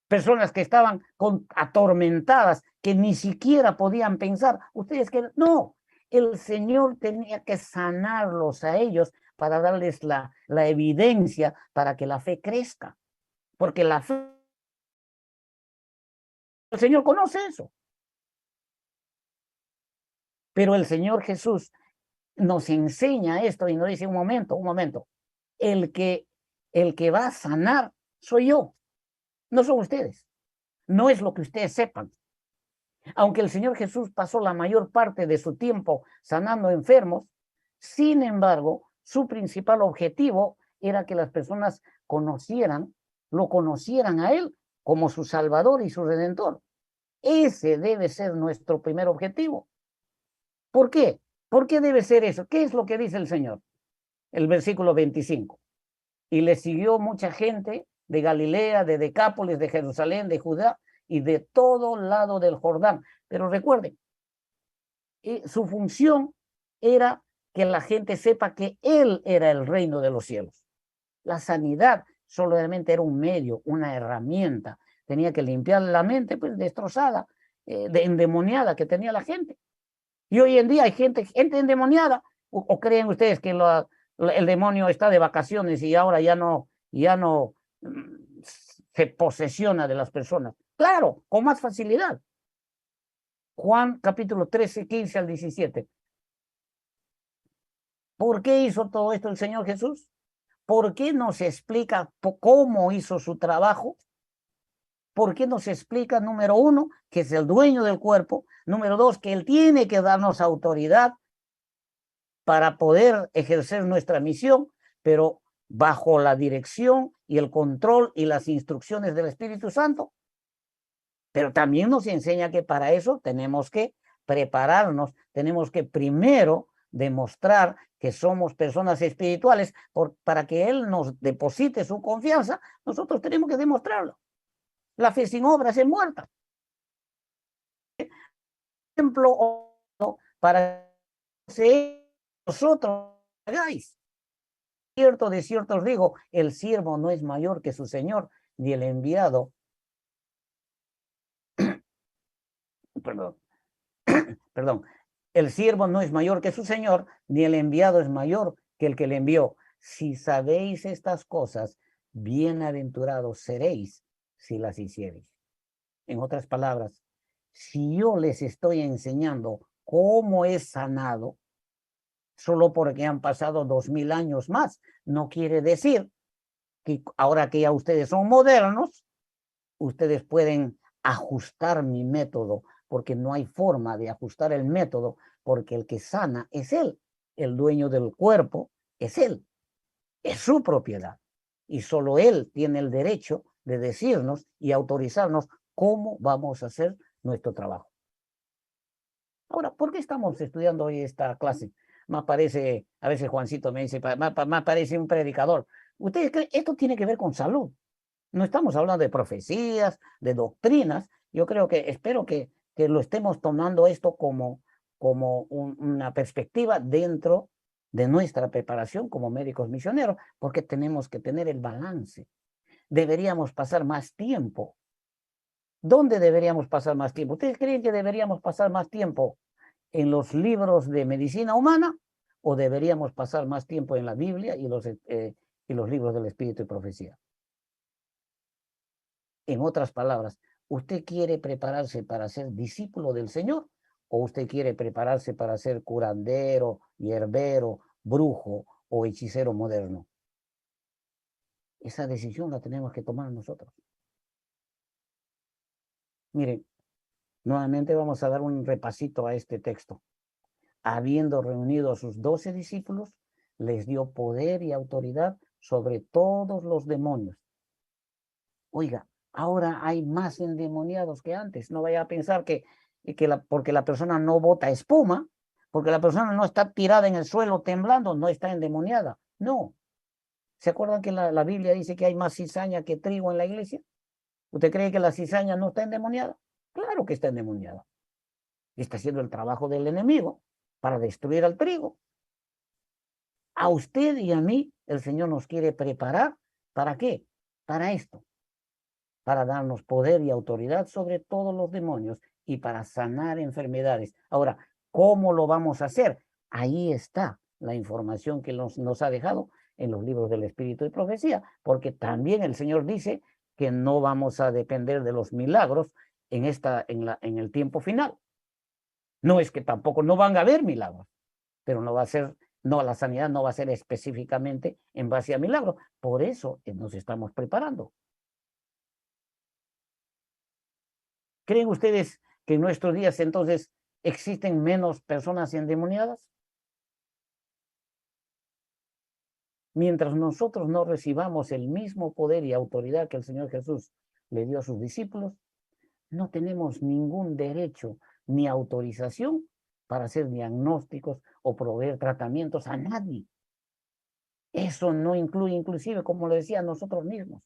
Personas que estaban atormentadas, que ni siquiera podían pensar. Ustedes que no, el Señor tenía que sanarlos a ellos para darles la evidencia para que la fe crezca. Porque la fe, el Señor conoce eso. Pero el Señor Jesús nos enseña esto y nos dice, un momento, el que va a sanar soy yo, no son ustedes, no es lo que ustedes sepan. Aunque el Señor Jesús pasó la mayor parte de su tiempo sanando enfermos, sin embargo, su principal objetivo era que las personas lo conocieran a Él como su Salvador y su Redentor. Ese debe ser nuestro primer objetivo. ¿Por qué? ¿Por qué debe ser eso? ¿Qué es lo que dice el Señor? El versículo 25. Y le siguió mucha gente de Galilea, de Decápolis, de Jerusalén, de Judá y de todo lado del Jordán. Pero recuerden, su función era que la gente sepa que Él era el reino de los cielos. La sanidad solamente era un medio, una herramienta. Tenía que limpiar la mente pues destrozada, endemoniada que tenía la gente. Y hoy en día hay gente endemoniada. ¿O creen ustedes que el demonio está de vacaciones y ahora ya no se posesiona de las personas? Claro, con más facilidad. Juan capítulo 13, 15 al 17. ¿Por qué hizo todo esto el Señor Jesús? ¿Por qué nos explica cómo hizo su trabajo? ¿Por qué nos explica, número 1, que es el dueño del cuerpo? Número 2, que Él tiene que darnos autoridad para poder ejercer nuestra misión, pero bajo la dirección y el control y las instrucciones del Espíritu Santo. Pero también nos enseña que para eso tenemos que prepararnos, tenemos que primero demostrar que somos personas espirituales, para que Él nos deposite su confianza, nosotros tenemos que demostrarlo. La fe sin obras es muerta. Ejemplo para que vosotros hagáis. De cierto os digo, el siervo no es mayor que su señor, ni el enviado. Perdón. El siervo no es mayor que su señor, ni el enviado es mayor que el que le envió. Si sabéis estas cosas, bienaventurados seréis si las hiciereis. En otras palabras, si yo les estoy enseñando cómo es sanado, solo porque han pasado 2000 años más, no quiere decir que ahora que ya ustedes son modernos, ustedes pueden ajustar mi método, porque no hay forma de ajustar el método, porque el que sana es Él, el dueño del cuerpo es Él, es su propiedad, y solo Él tiene el derecho de decirnos y autorizarnos cómo vamos a hacer nuestro trabajo. Ahora, ¿por qué estamos estudiando hoy esta clase? Más parece, a veces Juancito me dice, más parece un predicador. ¿Ustedes creen? Esto tiene que ver con salud. No estamos hablando de profecías, de doctrinas. Yo creo que, espero que lo estemos tomando esto como una perspectiva dentro de nuestra preparación como médicos misioneros, porque tenemos que tener el balance. Deberíamos pasar más tiempo. ¿Dónde deberíamos pasar más tiempo? ¿Ustedes creen que deberíamos pasar más tiempo en los libros de medicina humana o deberíamos pasar más tiempo en la Biblia y los libros del Espíritu y Profecía? En otras palabras, ¿usted quiere prepararse para ser discípulo del Señor o usted quiere prepararse para ser curandero, hierbero, brujo o hechicero moderno? Esa decisión la tenemos que tomar nosotros. Miren, nuevamente vamos a dar un repasito a este texto. Habiendo reunido a sus 12 discípulos, les dio poder y autoridad sobre todos los demonios. Oiga, ahora hay más endemoniados que antes. No vaya a pensar porque la persona no bota espuma, porque la persona no está tirada en el suelo temblando, no está endemoniada. No. ¿Se acuerdan que la Biblia dice que hay más cizaña que trigo en la iglesia? ¿Usted cree que la cizaña no está endemoniada? Claro que está endemoniada. Y está haciendo el trabajo del enemigo para destruir al trigo. A usted y a mí, el Señor nos quiere preparar. ¿Para qué? Para esto. Para darnos poder y autoridad sobre todos los demonios y para sanar enfermedades. Ahora, ¿cómo lo vamos a hacer? Ahí está la información que nos ha dejado en los libros del Espíritu y Profecía, porque también el Señor dice que no vamos a depender de los milagros en el tiempo final. No es que tampoco no van a haber milagros, pero no va a ser, no, la sanidad no va a ser específicamente en base a milagros. Por eso nos estamos preparando. ¿Creen ustedes que en nuestros días entonces existen menos personas endemoniadas? Mientras nosotros no recibamos el mismo poder y autoridad que el Señor Jesús le dio a sus discípulos, no tenemos ningún derecho ni autorización para hacer diagnósticos o proveer tratamientos a nadie. Eso no incluye inclusive, como le decía, a nosotros mismos.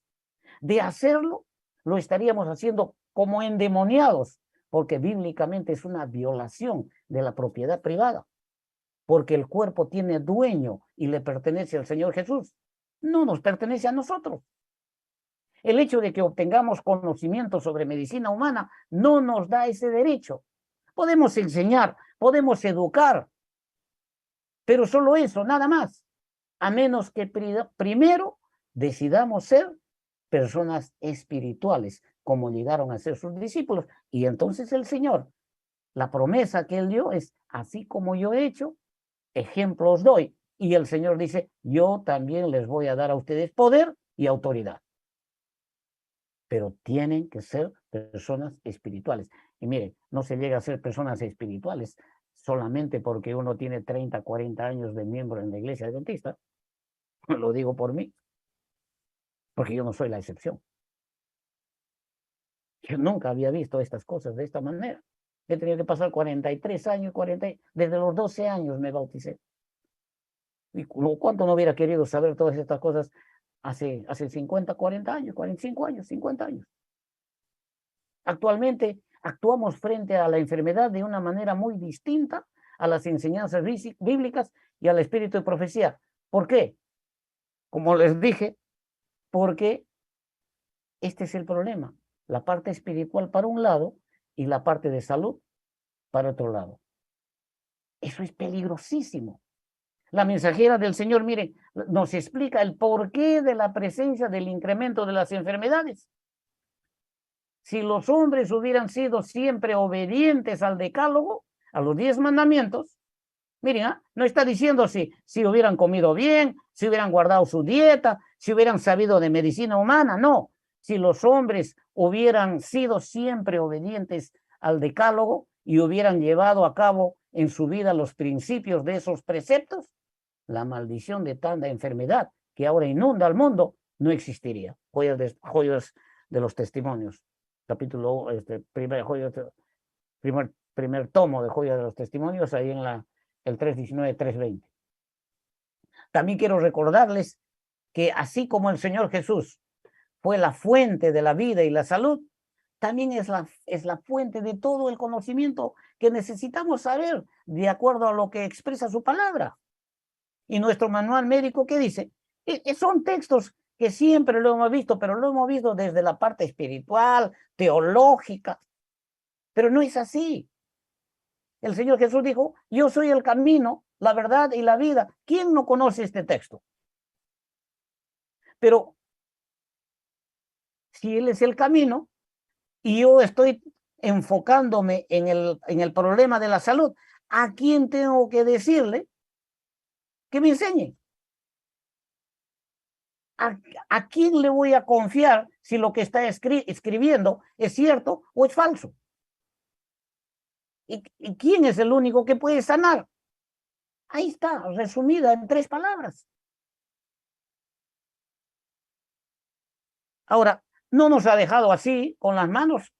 De hacerlo, lo estaríamos haciendo como endemoniados, porque bíblicamente es una violación de la propiedad privada, porque el cuerpo tiene dueño y le pertenece al Señor Jesús, no nos pertenece a nosotros. El hecho de que obtengamos conocimiento sobre medicina humana no nos da ese derecho. Podemos enseñar, podemos educar, pero solo eso, nada más, a menos que primero decidamos ser personas espirituales, como llegaron a ser sus discípulos. Y entonces el Señor, la promesa que Él dio es, así como yo he hecho, ejemplo os doy. Y el Señor dice, yo también les voy a dar a ustedes poder y autoridad. Pero tienen que ser personas espirituales. Y miren, no se llega a ser personas espirituales solamente porque uno tiene 30, 40 años de miembro en la iglesia adventista. Lo digo por mí, porque yo no soy la excepción. Yo nunca había visto estas cosas de esta manera. He tenido que pasar 43 años, desde los 12 años me bauticé. ¿Y cuánto no hubiera querido saber todas estas cosas hace 50, 40 años, 45 años, 50 años? Actualmente actuamos frente a la enfermedad de una manera muy distinta a las enseñanzas bíblicas y al espíritu de profecía. ¿Por qué? Como les dije, porque este es el problema. La parte espiritual para un lado y la parte de salud para otro lado. Eso es peligrosísimo. La mensajera del Señor, miren, nos explica el porqué de la presencia del incremento de las enfermedades. Si los hombres hubieran sido siempre obedientes al decálogo, a los 10 mandamientos, miren, no está diciendo si hubieran comido bien, si hubieran guardado su dieta, si hubieran sabido de medicina humana, no. Si los hombres hubieran sido siempre obedientes al decálogo y hubieran llevado a cabo en su vida los principios de esos preceptos, la maldición de tanta enfermedad que ahora inunda al mundo no existiría. Joyas de los testimonios, capítulo, primer tomo de Joyas de los Testimonios, ahí en el 319, 320. También quiero recordarles que así como el Señor Jesús fue la fuente de la vida y la salud, también es la fuente de todo el conocimiento que necesitamos saber de acuerdo a lo que expresa su palabra. Y nuestro manual médico, ¿qué dice? Son textos que siempre lo hemos visto, pero lo hemos visto desde la parte espiritual, teológica, pero no es así. El Señor Jesús dijo, yo soy el camino, la verdad y la vida. ¿Quién no conoce este texto? Pero si Él es el camino y yo estoy enfocándome en el problema de la salud, ¿a quién tengo que decirle que me enseñe? ¿A quién le voy a confiar si lo que está escribiendo es cierto o es falso? ¿Y quién es el único que puede sanar? Ahí está, resumida en 3 palabras. Ahora, no nos ha dejado así, con las manos.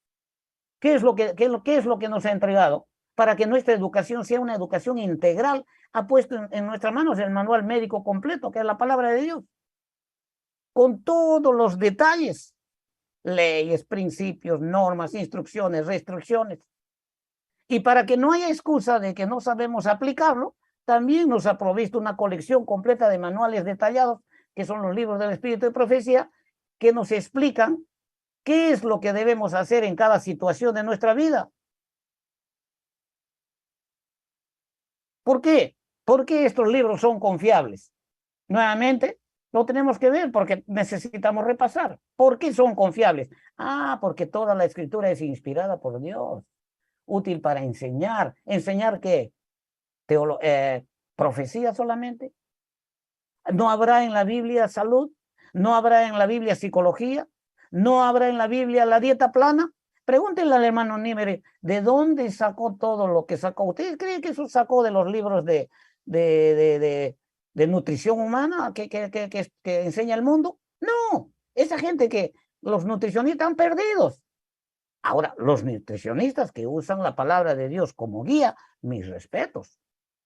¿Qué es lo que nos ha entregado? Para que nuestra educación sea una educación integral, ha puesto en nuestras manos el manual médico completo, que es la palabra de Dios, con todos los detalles, leyes, principios, normas, instrucciones, restricciones. Y para que no haya excusa de que no sabemos aplicarlo, también nos ha provisto una colección completa de manuales detallados, que son los libros del Espíritu de Profecía, que nos explican qué es lo que debemos hacer en cada situación de nuestra vida. ¿Por qué? ¿Por qué estos libros son confiables? Nuevamente, lo tenemos que ver porque necesitamos repasar. ¿Por qué son confiables? Porque toda la escritura es inspirada por Dios, útil para enseñar. ¿Enseñar qué? ¿Profecía solamente? ¿No habrá en la Biblia salud? ¿No habrá en la Biblia psicología? ¿No habrá en la Biblia la dieta plana? Pregúntenle al hermano Nímere, ¿de dónde sacó todo lo que sacó? ¿Ustedes creen que eso sacó de los libros de nutrición humana que enseña el mundo? No, esa gente que los nutricionistas están perdidos. Ahora, los nutricionistas que usan la palabra de Dios como guía, mis respetos.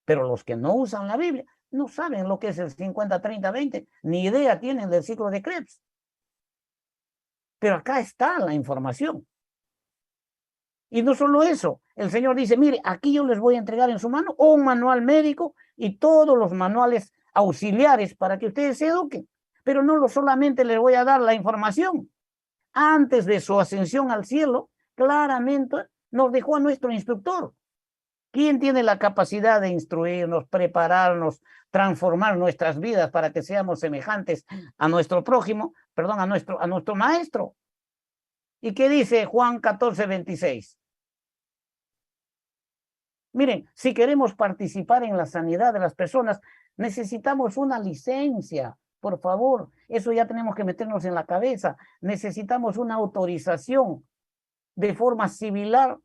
Pero los que no usan la Biblia no saben lo que es el 50-30-20, ni idea tienen del ciclo de Krebs. Pero acá está la información. Y no solo eso, el Señor dice, mire, aquí yo les voy a entregar en su mano un manual médico y todos los manuales auxiliares para que ustedes se eduquen. Pero no solamente les voy a dar la información. Antes de su ascensión al cielo, claramente nos dejó a nuestro instructor. ¿Quién tiene la capacidad de instruirnos, prepararnos, transformar nuestras vidas para que seamos semejantes a nuestro prójimo, perdón, a nuestro maestro? ¿Y qué dice Juan 14:26? Miren, si queremos participar en la sanidad de las personas, necesitamos una licencia, por favor. Eso ya tenemos que meternos en la cabeza. Necesitamos una autorización de forma similar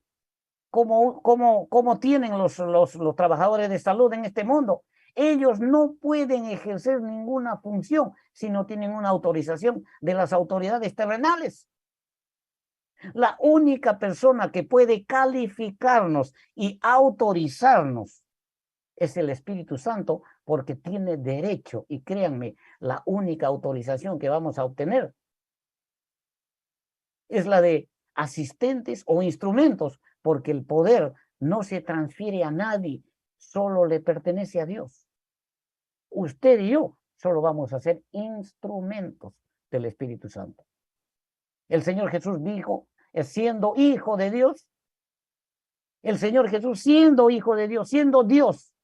como tienen los trabajadores de salud en este mundo. Ellos no pueden ejercer ninguna función si no tienen una autorización de las autoridades terrenales. La única persona que puede calificarnos y autorizarnos es el Espíritu Santo, porque tiene derecho, y créanme, la única autorización que vamos a obtener es la de asistentes o instrumentos, porque el poder no se transfiere a nadie, solo le pertenece a Dios. Usted y yo solo vamos a ser instrumentos del Espíritu Santo. El Señor Jesús dijo, siendo hijo de Dios, el Señor Jesús siendo hijo de Dios, siendo Dios,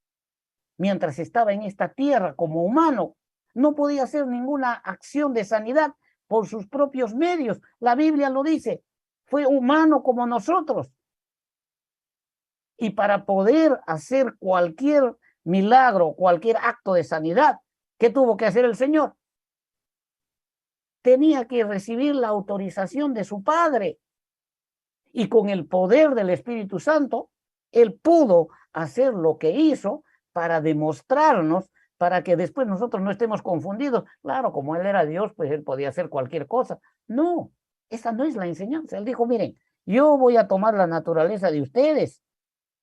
mientras estaba en esta tierra como humano, no podía hacer ninguna acción de sanidad por sus propios medios. La Biblia lo dice, fue humano como nosotros. Y para poder hacer cualquier milagro, cualquier acto de sanidad, ¿qué tuvo que hacer el Señor? Tenía que recibir la autorización de su Padre. Y con el poder del Espíritu Santo, Él pudo hacer lo que hizo para demostrarnos, para que después nosotros no estemos confundidos. Claro, como Él era Dios, pues Él podía hacer cualquier cosa. No, esa no es la enseñanza. Él dijo, miren, yo voy a tomar la naturaleza de ustedes,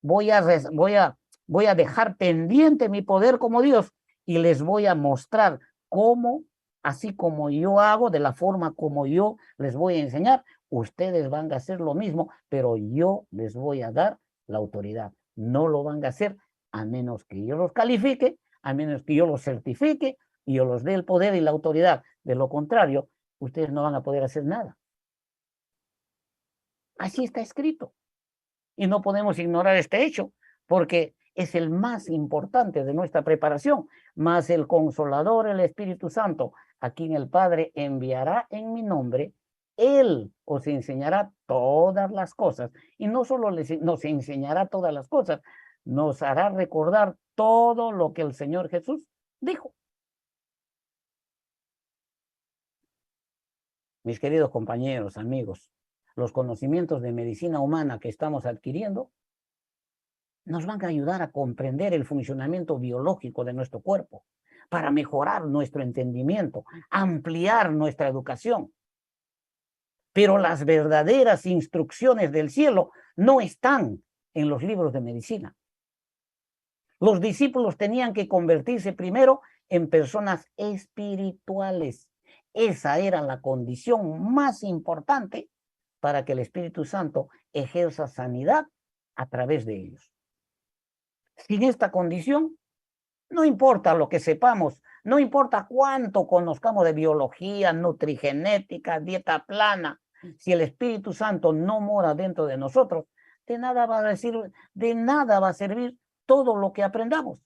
voy a dejar pendiente mi poder como Dios y les voy a mostrar cómo así como yo hago, de la forma como yo les voy a enseñar, ustedes van a hacer lo mismo, pero yo les voy a dar la autoridad. No lo van a hacer a menos que yo los califique, a menos que yo los certifique y yo los dé el poder y la autoridad. De lo contrario, ustedes no van a poder hacer nada. Así está escrito. Y no podemos ignorar este hecho, porque es el más importante de nuestra preparación, más el Consolador, el Espíritu Santo, a quien el Padre enviará en mi nombre. Él os enseñará todas las cosas, y no solo nos enseñará todas las cosas, nos hará recordar todo lo que el Señor Jesús dijo. Mis queridos compañeros, amigos, los conocimientos de medicina humana que estamos adquiriendo nos van a ayudar a comprender el funcionamiento biológico de nuestro cuerpo, para mejorar nuestro entendimiento, ampliar nuestra educación. Pero las verdaderas instrucciones del cielo no están en los libros de medicina. Los discípulos tenían que convertirse primero en personas espirituales. Esa era la condición más importante para que el Espíritu Santo ejerza sanidad a través de ellos. Sin esta condición, no importa lo que sepamos, no importa cuánto conozcamos de biología, nutrigenética, dieta plana, si el Espíritu Santo no mora dentro de nosotros, de nada va a servir todo lo que aprendamos.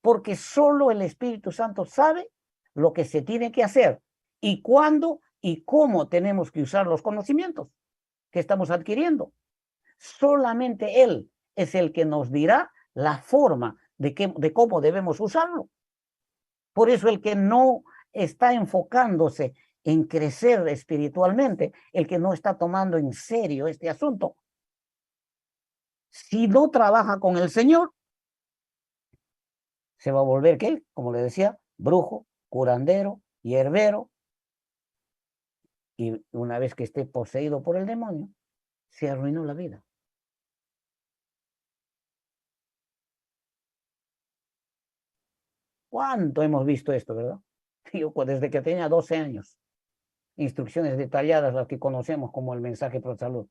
Porque solo el Espíritu Santo sabe lo que se tiene que hacer y cuándo y cómo tenemos que usar los conocimientos que estamos adquiriendo. Solamente Él es el que nos dirá la forma de cómo debemos usarlo. Por eso el que no está enfocándose en crecer espiritualmente, el que no está tomando en serio este asunto, si no trabaja con el Señor, se va a volver, ¿qué? Como le decía, brujo, curandero, hierbero, y una vez que esté poseído por el demonio, se arruinó la vida. ¿Cuánto hemos visto esto, verdad? Yo desde que tenía 12 años, instrucciones detalladas, las que conocemos como el mensaje pro salud.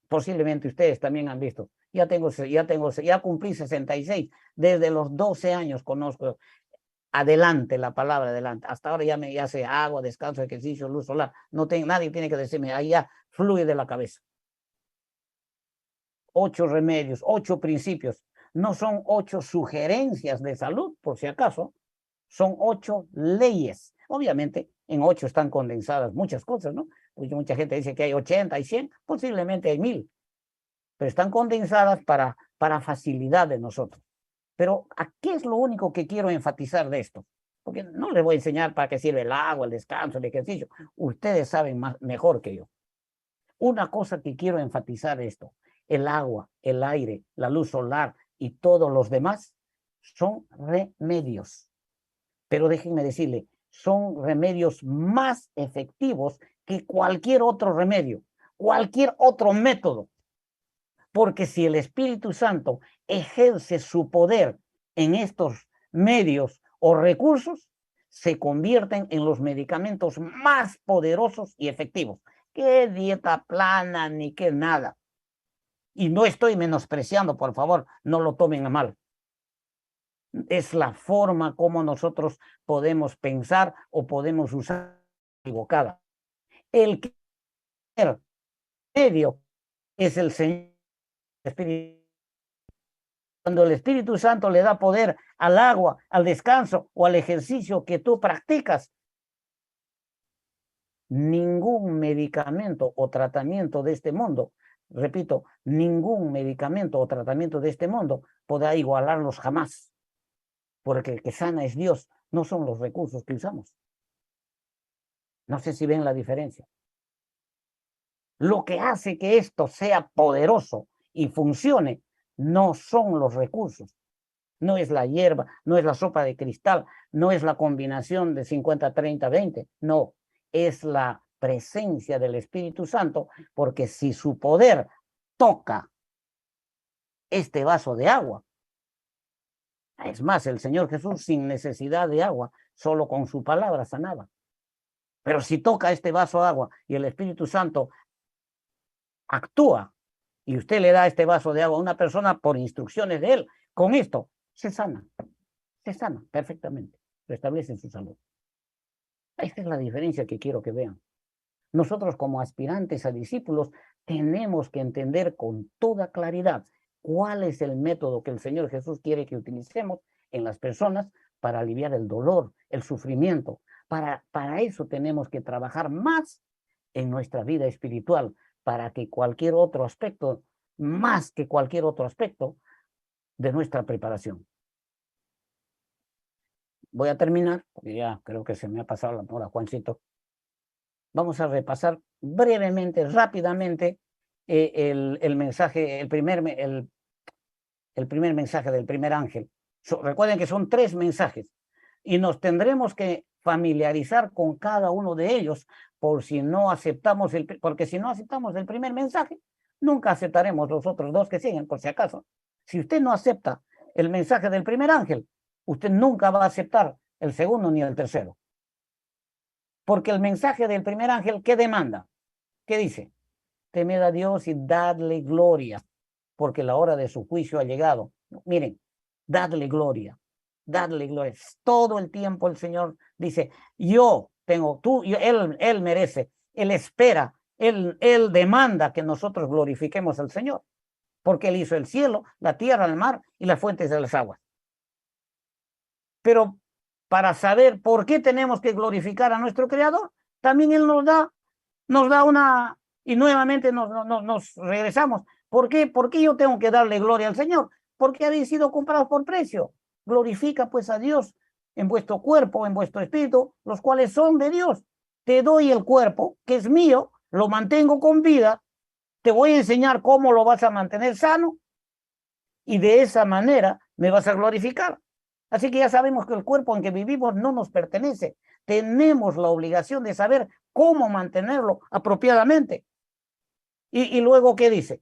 Posiblemente ustedes también han visto. Ya cumplí 66. Desde los 12 años conozco adelante, la palabra adelante. Hasta ahora ya sé agua, descanso, ejercicio, luz solar. Nadie tiene que decirme, ahí ya fluye de la cabeza. 8 remedios, 8 principios. No son 8 sugerencias de salud, por si acaso. Son 8 leyes. Obviamente, en 8 están condensadas muchas cosas, ¿no? Porque mucha gente dice que hay 80, hay 100, posiblemente hay 1000. Pero están condensadas para facilidad de nosotros. Pero ¿a qué es lo único que quiero enfatizar de esto? Porque no les voy a enseñar para qué sirve el agua, el descanso, el ejercicio. Ustedes saben mejor que yo. Una cosa que quiero enfatizar es esto. El agua, el aire, la luz solar y todos los demás son remedios. Pero déjenme decirle, son remedios más efectivos que cualquier otro remedio, cualquier otro método. Porque si el Espíritu Santo ejerce su poder en estos medios o recursos, se convierten en los medicamentos más poderosos y efectivos. ¿Qué dieta plana ni qué nada? Y no estoy menospreciando, por favor, no lo tomen a mal. Es la forma como nosotros podemos pensar o podemos usar equivocada. El medio es el Señor Espíritu. Cuando el Espíritu Santo le da poder al agua, al descanso o al ejercicio que tú practicas, ningún medicamento o tratamiento de este mundo, repito, ningún medicamento o tratamiento de este mundo podrá igualarlos jamás. Porque el que sana es Dios, no son los recursos que usamos. No sé si ven la diferencia. Lo que hace que esto sea poderoso y funcione no son los recursos. No es la hierba, no es la sopa de cristal, no es la combinación de 50, 30, 20. No, es la presencia del Espíritu Santo, porque si su poder toca este vaso de agua, es más, el Señor Jesús sin necesidad de agua solo con su palabra sanaba. Pero si toca este vaso de agua y el Espíritu Santo actúa y usted le da este vaso de agua a una persona por instrucciones de él, con esto se sana perfectamente, restablece su salud. Esta es la diferencia que quiero que vean. Nosotros como aspirantes a discípulos tenemos que entender con toda claridad cuál es el método que el Señor Jesús quiere que utilicemos en las personas para aliviar el dolor, el sufrimiento. Para eso tenemos que trabajar más en nuestra vida espiritual, para que cualquier otro aspecto, más que cualquier otro aspecto de nuestra preparación. Voy a terminar, porque ya creo que se me ha pasado la hora, Juancito. Vamos a repasar brevemente, rápidamente, el mensaje, el primer mensaje del primer ángel. Recuerden que son 3 mensajes y nos tendremos que familiarizar con cada uno de ellos porque si no aceptamos el primer mensaje, nunca aceptaremos los otros 2 que siguen, por si acaso. Si usted no acepta el mensaje del primer ángel, usted nunca va a aceptar el segundo ni el tercero. Porque el mensaje del primer ángel, ¿qué demanda? ¿Qué dice? Temed a Dios y dadle gloria, porque la hora de su juicio ha llegado. Miren, dadle gloria, dadle gloria. Todo el tiempo el Señor dice, Él merece, Él espera, Él demanda que nosotros glorifiquemos al Señor, porque Él hizo el cielo, la tierra, el mar y las fuentes de las aguas. Pero para saber por qué tenemos que glorificar a nuestro Creador, también Él nos da una, y nuevamente nos regresamos. ¿Por qué? ¿Por qué yo tengo que darle gloria al Señor? Porque habéis sido comprados por precio. Glorifica pues a Dios en vuestro cuerpo, en vuestro espíritu, los cuales son de Dios. Te doy el cuerpo, que es mío, lo mantengo con vida, te voy a enseñar cómo lo vas a mantener sano, y de esa manera me vas a glorificar. Así que ya sabemos que el cuerpo en que vivimos no nos pertenece. Tenemos la obligación de saber cómo mantenerlo apropiadamente. Y luego, ¿qué dice?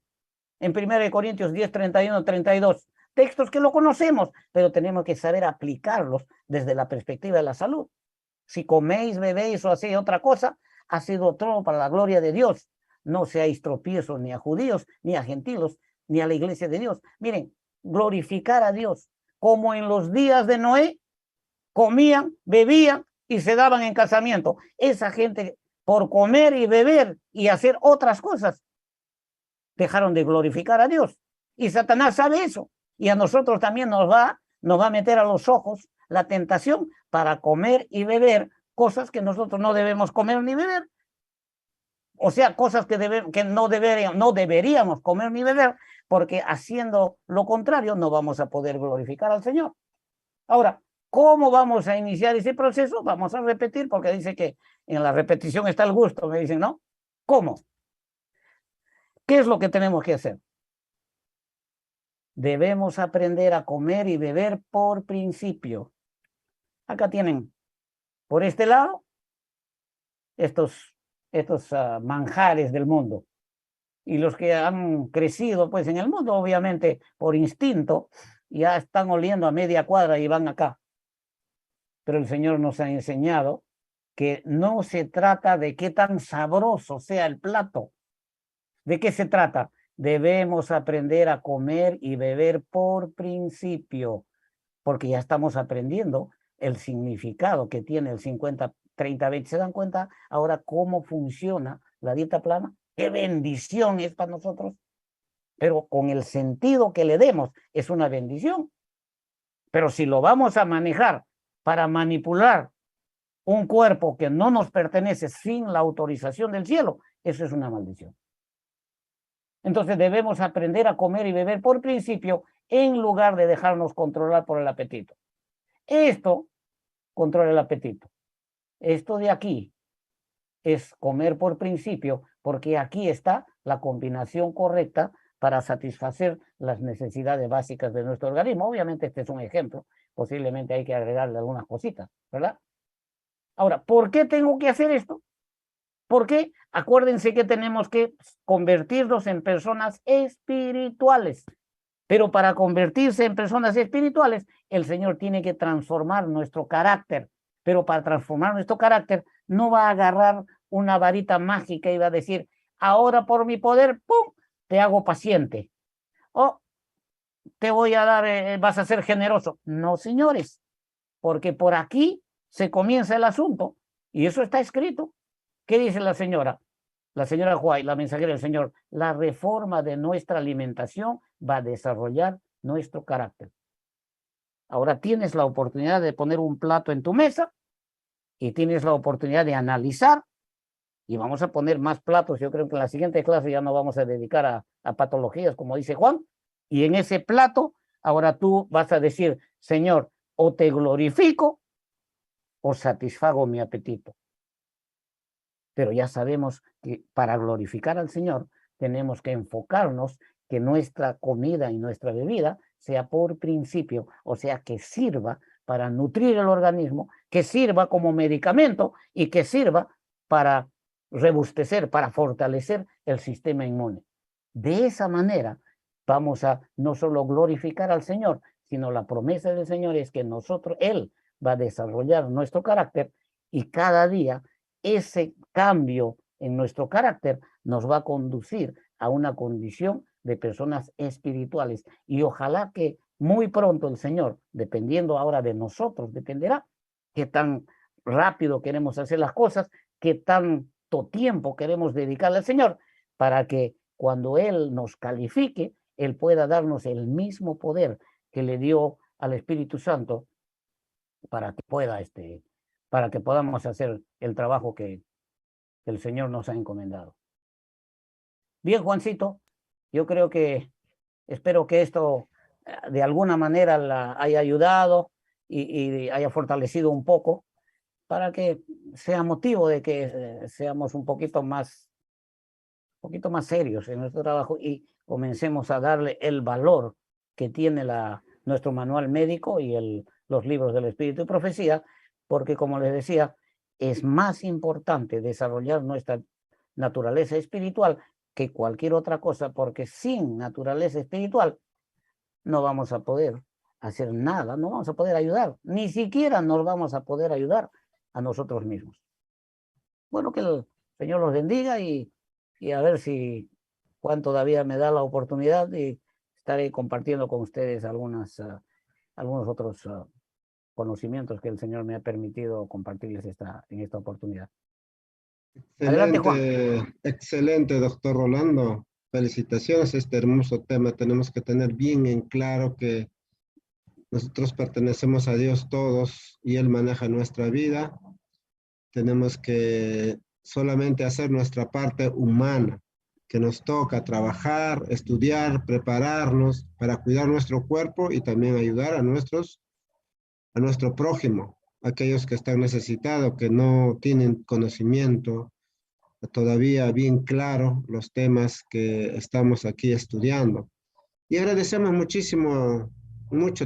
En 1 Corintios 10, 31, 32. Textos que lo conocemos, pero tenemos que saber aplicarlos desde la perspectiva de la salud. Si coméis, bebéis o hacéis otra cosa, ha sido todo para la gloria de Dios. No seáis tropiezos ni a judíos, ni a gentiles, ni a la iglesia de Dios. Miren, glorificar a Dios. Como en los días de Noé, comían, bebían y se daban en casamiento. Esa gente, por comer y beber y hacer otras cosas, dejaron de glorificar a Dios. Y Satanás sabe eso. Y a nosotros también nos va a meter a los ojos la tentación para comer y beber cosas que nosotros no debemos comer ni beber. O sea, cosas que no deberíamos comer ni beber, porque haciendo lo contrario no vamos a poder glorificar al Señor. Ahora, ¿cómo vamos a iniciar ese proceso? Vamos a repetir, porque dice que en la repetición está el gusto, me dicen, ¿no? ¿Cómo? ¿Qué es lo que tenemos que hacer? Debemos aprender a comer y beber por principio. Acá tienen, por este lado, estos manjares del mundo. Y los que han crecido pues en el mundo, obviamente por instinto, ya están oliendo a media cuadra y van acá. Pero el Señor nos ha enseñado que no se trata de qué tan sabroso sea el plato. ¿De qué se trata? Debemos aprender a comer y beber por principio, porque ya estamos aprendiendo el significado que tiene el 50-30-20. ¿Se dan cuenta ahora cómo funciona la dieta plana? ¡Qué bendición es para nosotros! Pero con el sentido que le demos, es una bendición. Pero si lo vamos a manejar para manipular un cuerpo que no nos pertenece sin la autorización del cielo, eso es una maldición. Entonces debemos aprender a comer y beber por principio en lugar de dejarnos controlar por el apetito. Esto controla el apetito. Esto de aquí es comer por principio, porque aquí está la combinación correcta para satisfacer las necesidades básicas de nuestro organismo. Obviamente este es un ejemplo, posiblemente hay que agregarle algunas cositas, ¿verdad? Ahora, ¿por qué tengo que hacer esto? Porque acuérdense que tenemos que convertirnos en personas espirituales. Pero para convertirse en personas espirituales, el Señor tiene que transformar nuestro carácter, Pero para transformar nuestro carácter, no va a agarrar una varita mágica y va a decir, ahora por mi poder, ¡pum!, te hago paciente. O te voy a dar, vas a ser generoso. No, señores, porque por aquí se comienza el asunto. Y eso está escrito. ¿Qué dice la señora? La señora Huay, la mensajera del Señor, la reforma de nuestra alimentación va a desarrollar nuestro carácter. Ahora tienes la oportunidad de poner un plato en tu mesa y tienes la oportunidad de analizar, y vamos a poner más platos. Yo creo que en la siguiente clase ya no vamos a dedicar a patologías, como dice Juan, y en ese plato ahora tú vas a decir, Señor, o te glorifico o satisfago mi apetito. Pero ya sabemos que para glorificar al Señor tenemos que enfocarnos que nuestra comida y nuestra bebida sea por principio, o sea, que sirva para nutrir el organismo, que sirva como medicamento y que sirva para rebustecer, para fortalecer el sistema inmune. De esa manera vamos a no solo glorificar al Señor, sino la promesa del Señor es que nosotros, Él va a desarrollar nuestro carácter y cada día ese cambio en nuestro carácter nos va a conducir a una condición de personas espirituales. Y ojalá que muy pronto el Señor, dependiendo ahora de nosotros, dependerá qué tan rápido queremos hacer las cosas, qué tanto tiempo queremos dedicarle al Señor, para que cuando Él nos califique, Él pueda darnos el mismo poder que le dio al Espíritu Santo para que pueda para que podamos hacer el trabajo que el Señor nos ha encomendado. Bien, Juancito, yo creo que espero que esto de alguna manera la haya ayudado y haya fortalecido un poco para que sea motivo de que seamos un poquito más serios en nuestro trabajo y comencemos a darle el valor que tiene nuestro manual médico y los libros del Espíritu y Profecía, porque como les decía, es más importante desarrollar nuestra naturaleza espiritual que cualquier otra cosa, porque sin naturaleza espiritual no vamos a poder hacer nada, no vamos a poder ayudar, ni siquiera nos vamos a poder ayudar a nosotros mismos. Bueno, que el Señor los bendiga y a ver si Juan todavía me da la oportunidad y estaré compartiendo con ustedes algunos otros conocimientos que el Señor me ha permitido compartirles en esta oportunidad. Adelante, Juan. Excelente, doctor Rolando. Felicitaciones a este hermoso tema. Tenemos que tener bien en claro que nosotros pertenecemos a Dios todos y Él maneja nuestra vida. Tenemos que solamente hacer nuestra parte humana, que nos toca trabajar, estudiar, prepararnos para cuidar nuestro cuerpo y también ayudar a nuestro prójimo, aquellos que están necesitados, que no tienen conocimiento todavía bien claro los temas que estamos aquí estudiando. Y agradecemos muchísimo,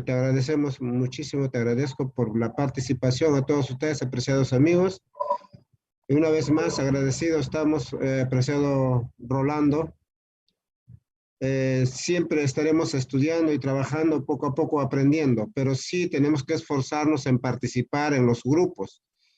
te agradecemos muchísimo, te agradezco por la participación a todos ustedes, apreciados amigos. Y una vez más, agradecidos estamos, apreciado Rolando. Siempre estaremos estudiando y trabajando poco a poco, aprendiendo, pero sí tenemos que esforzarnos en participar en los grupos.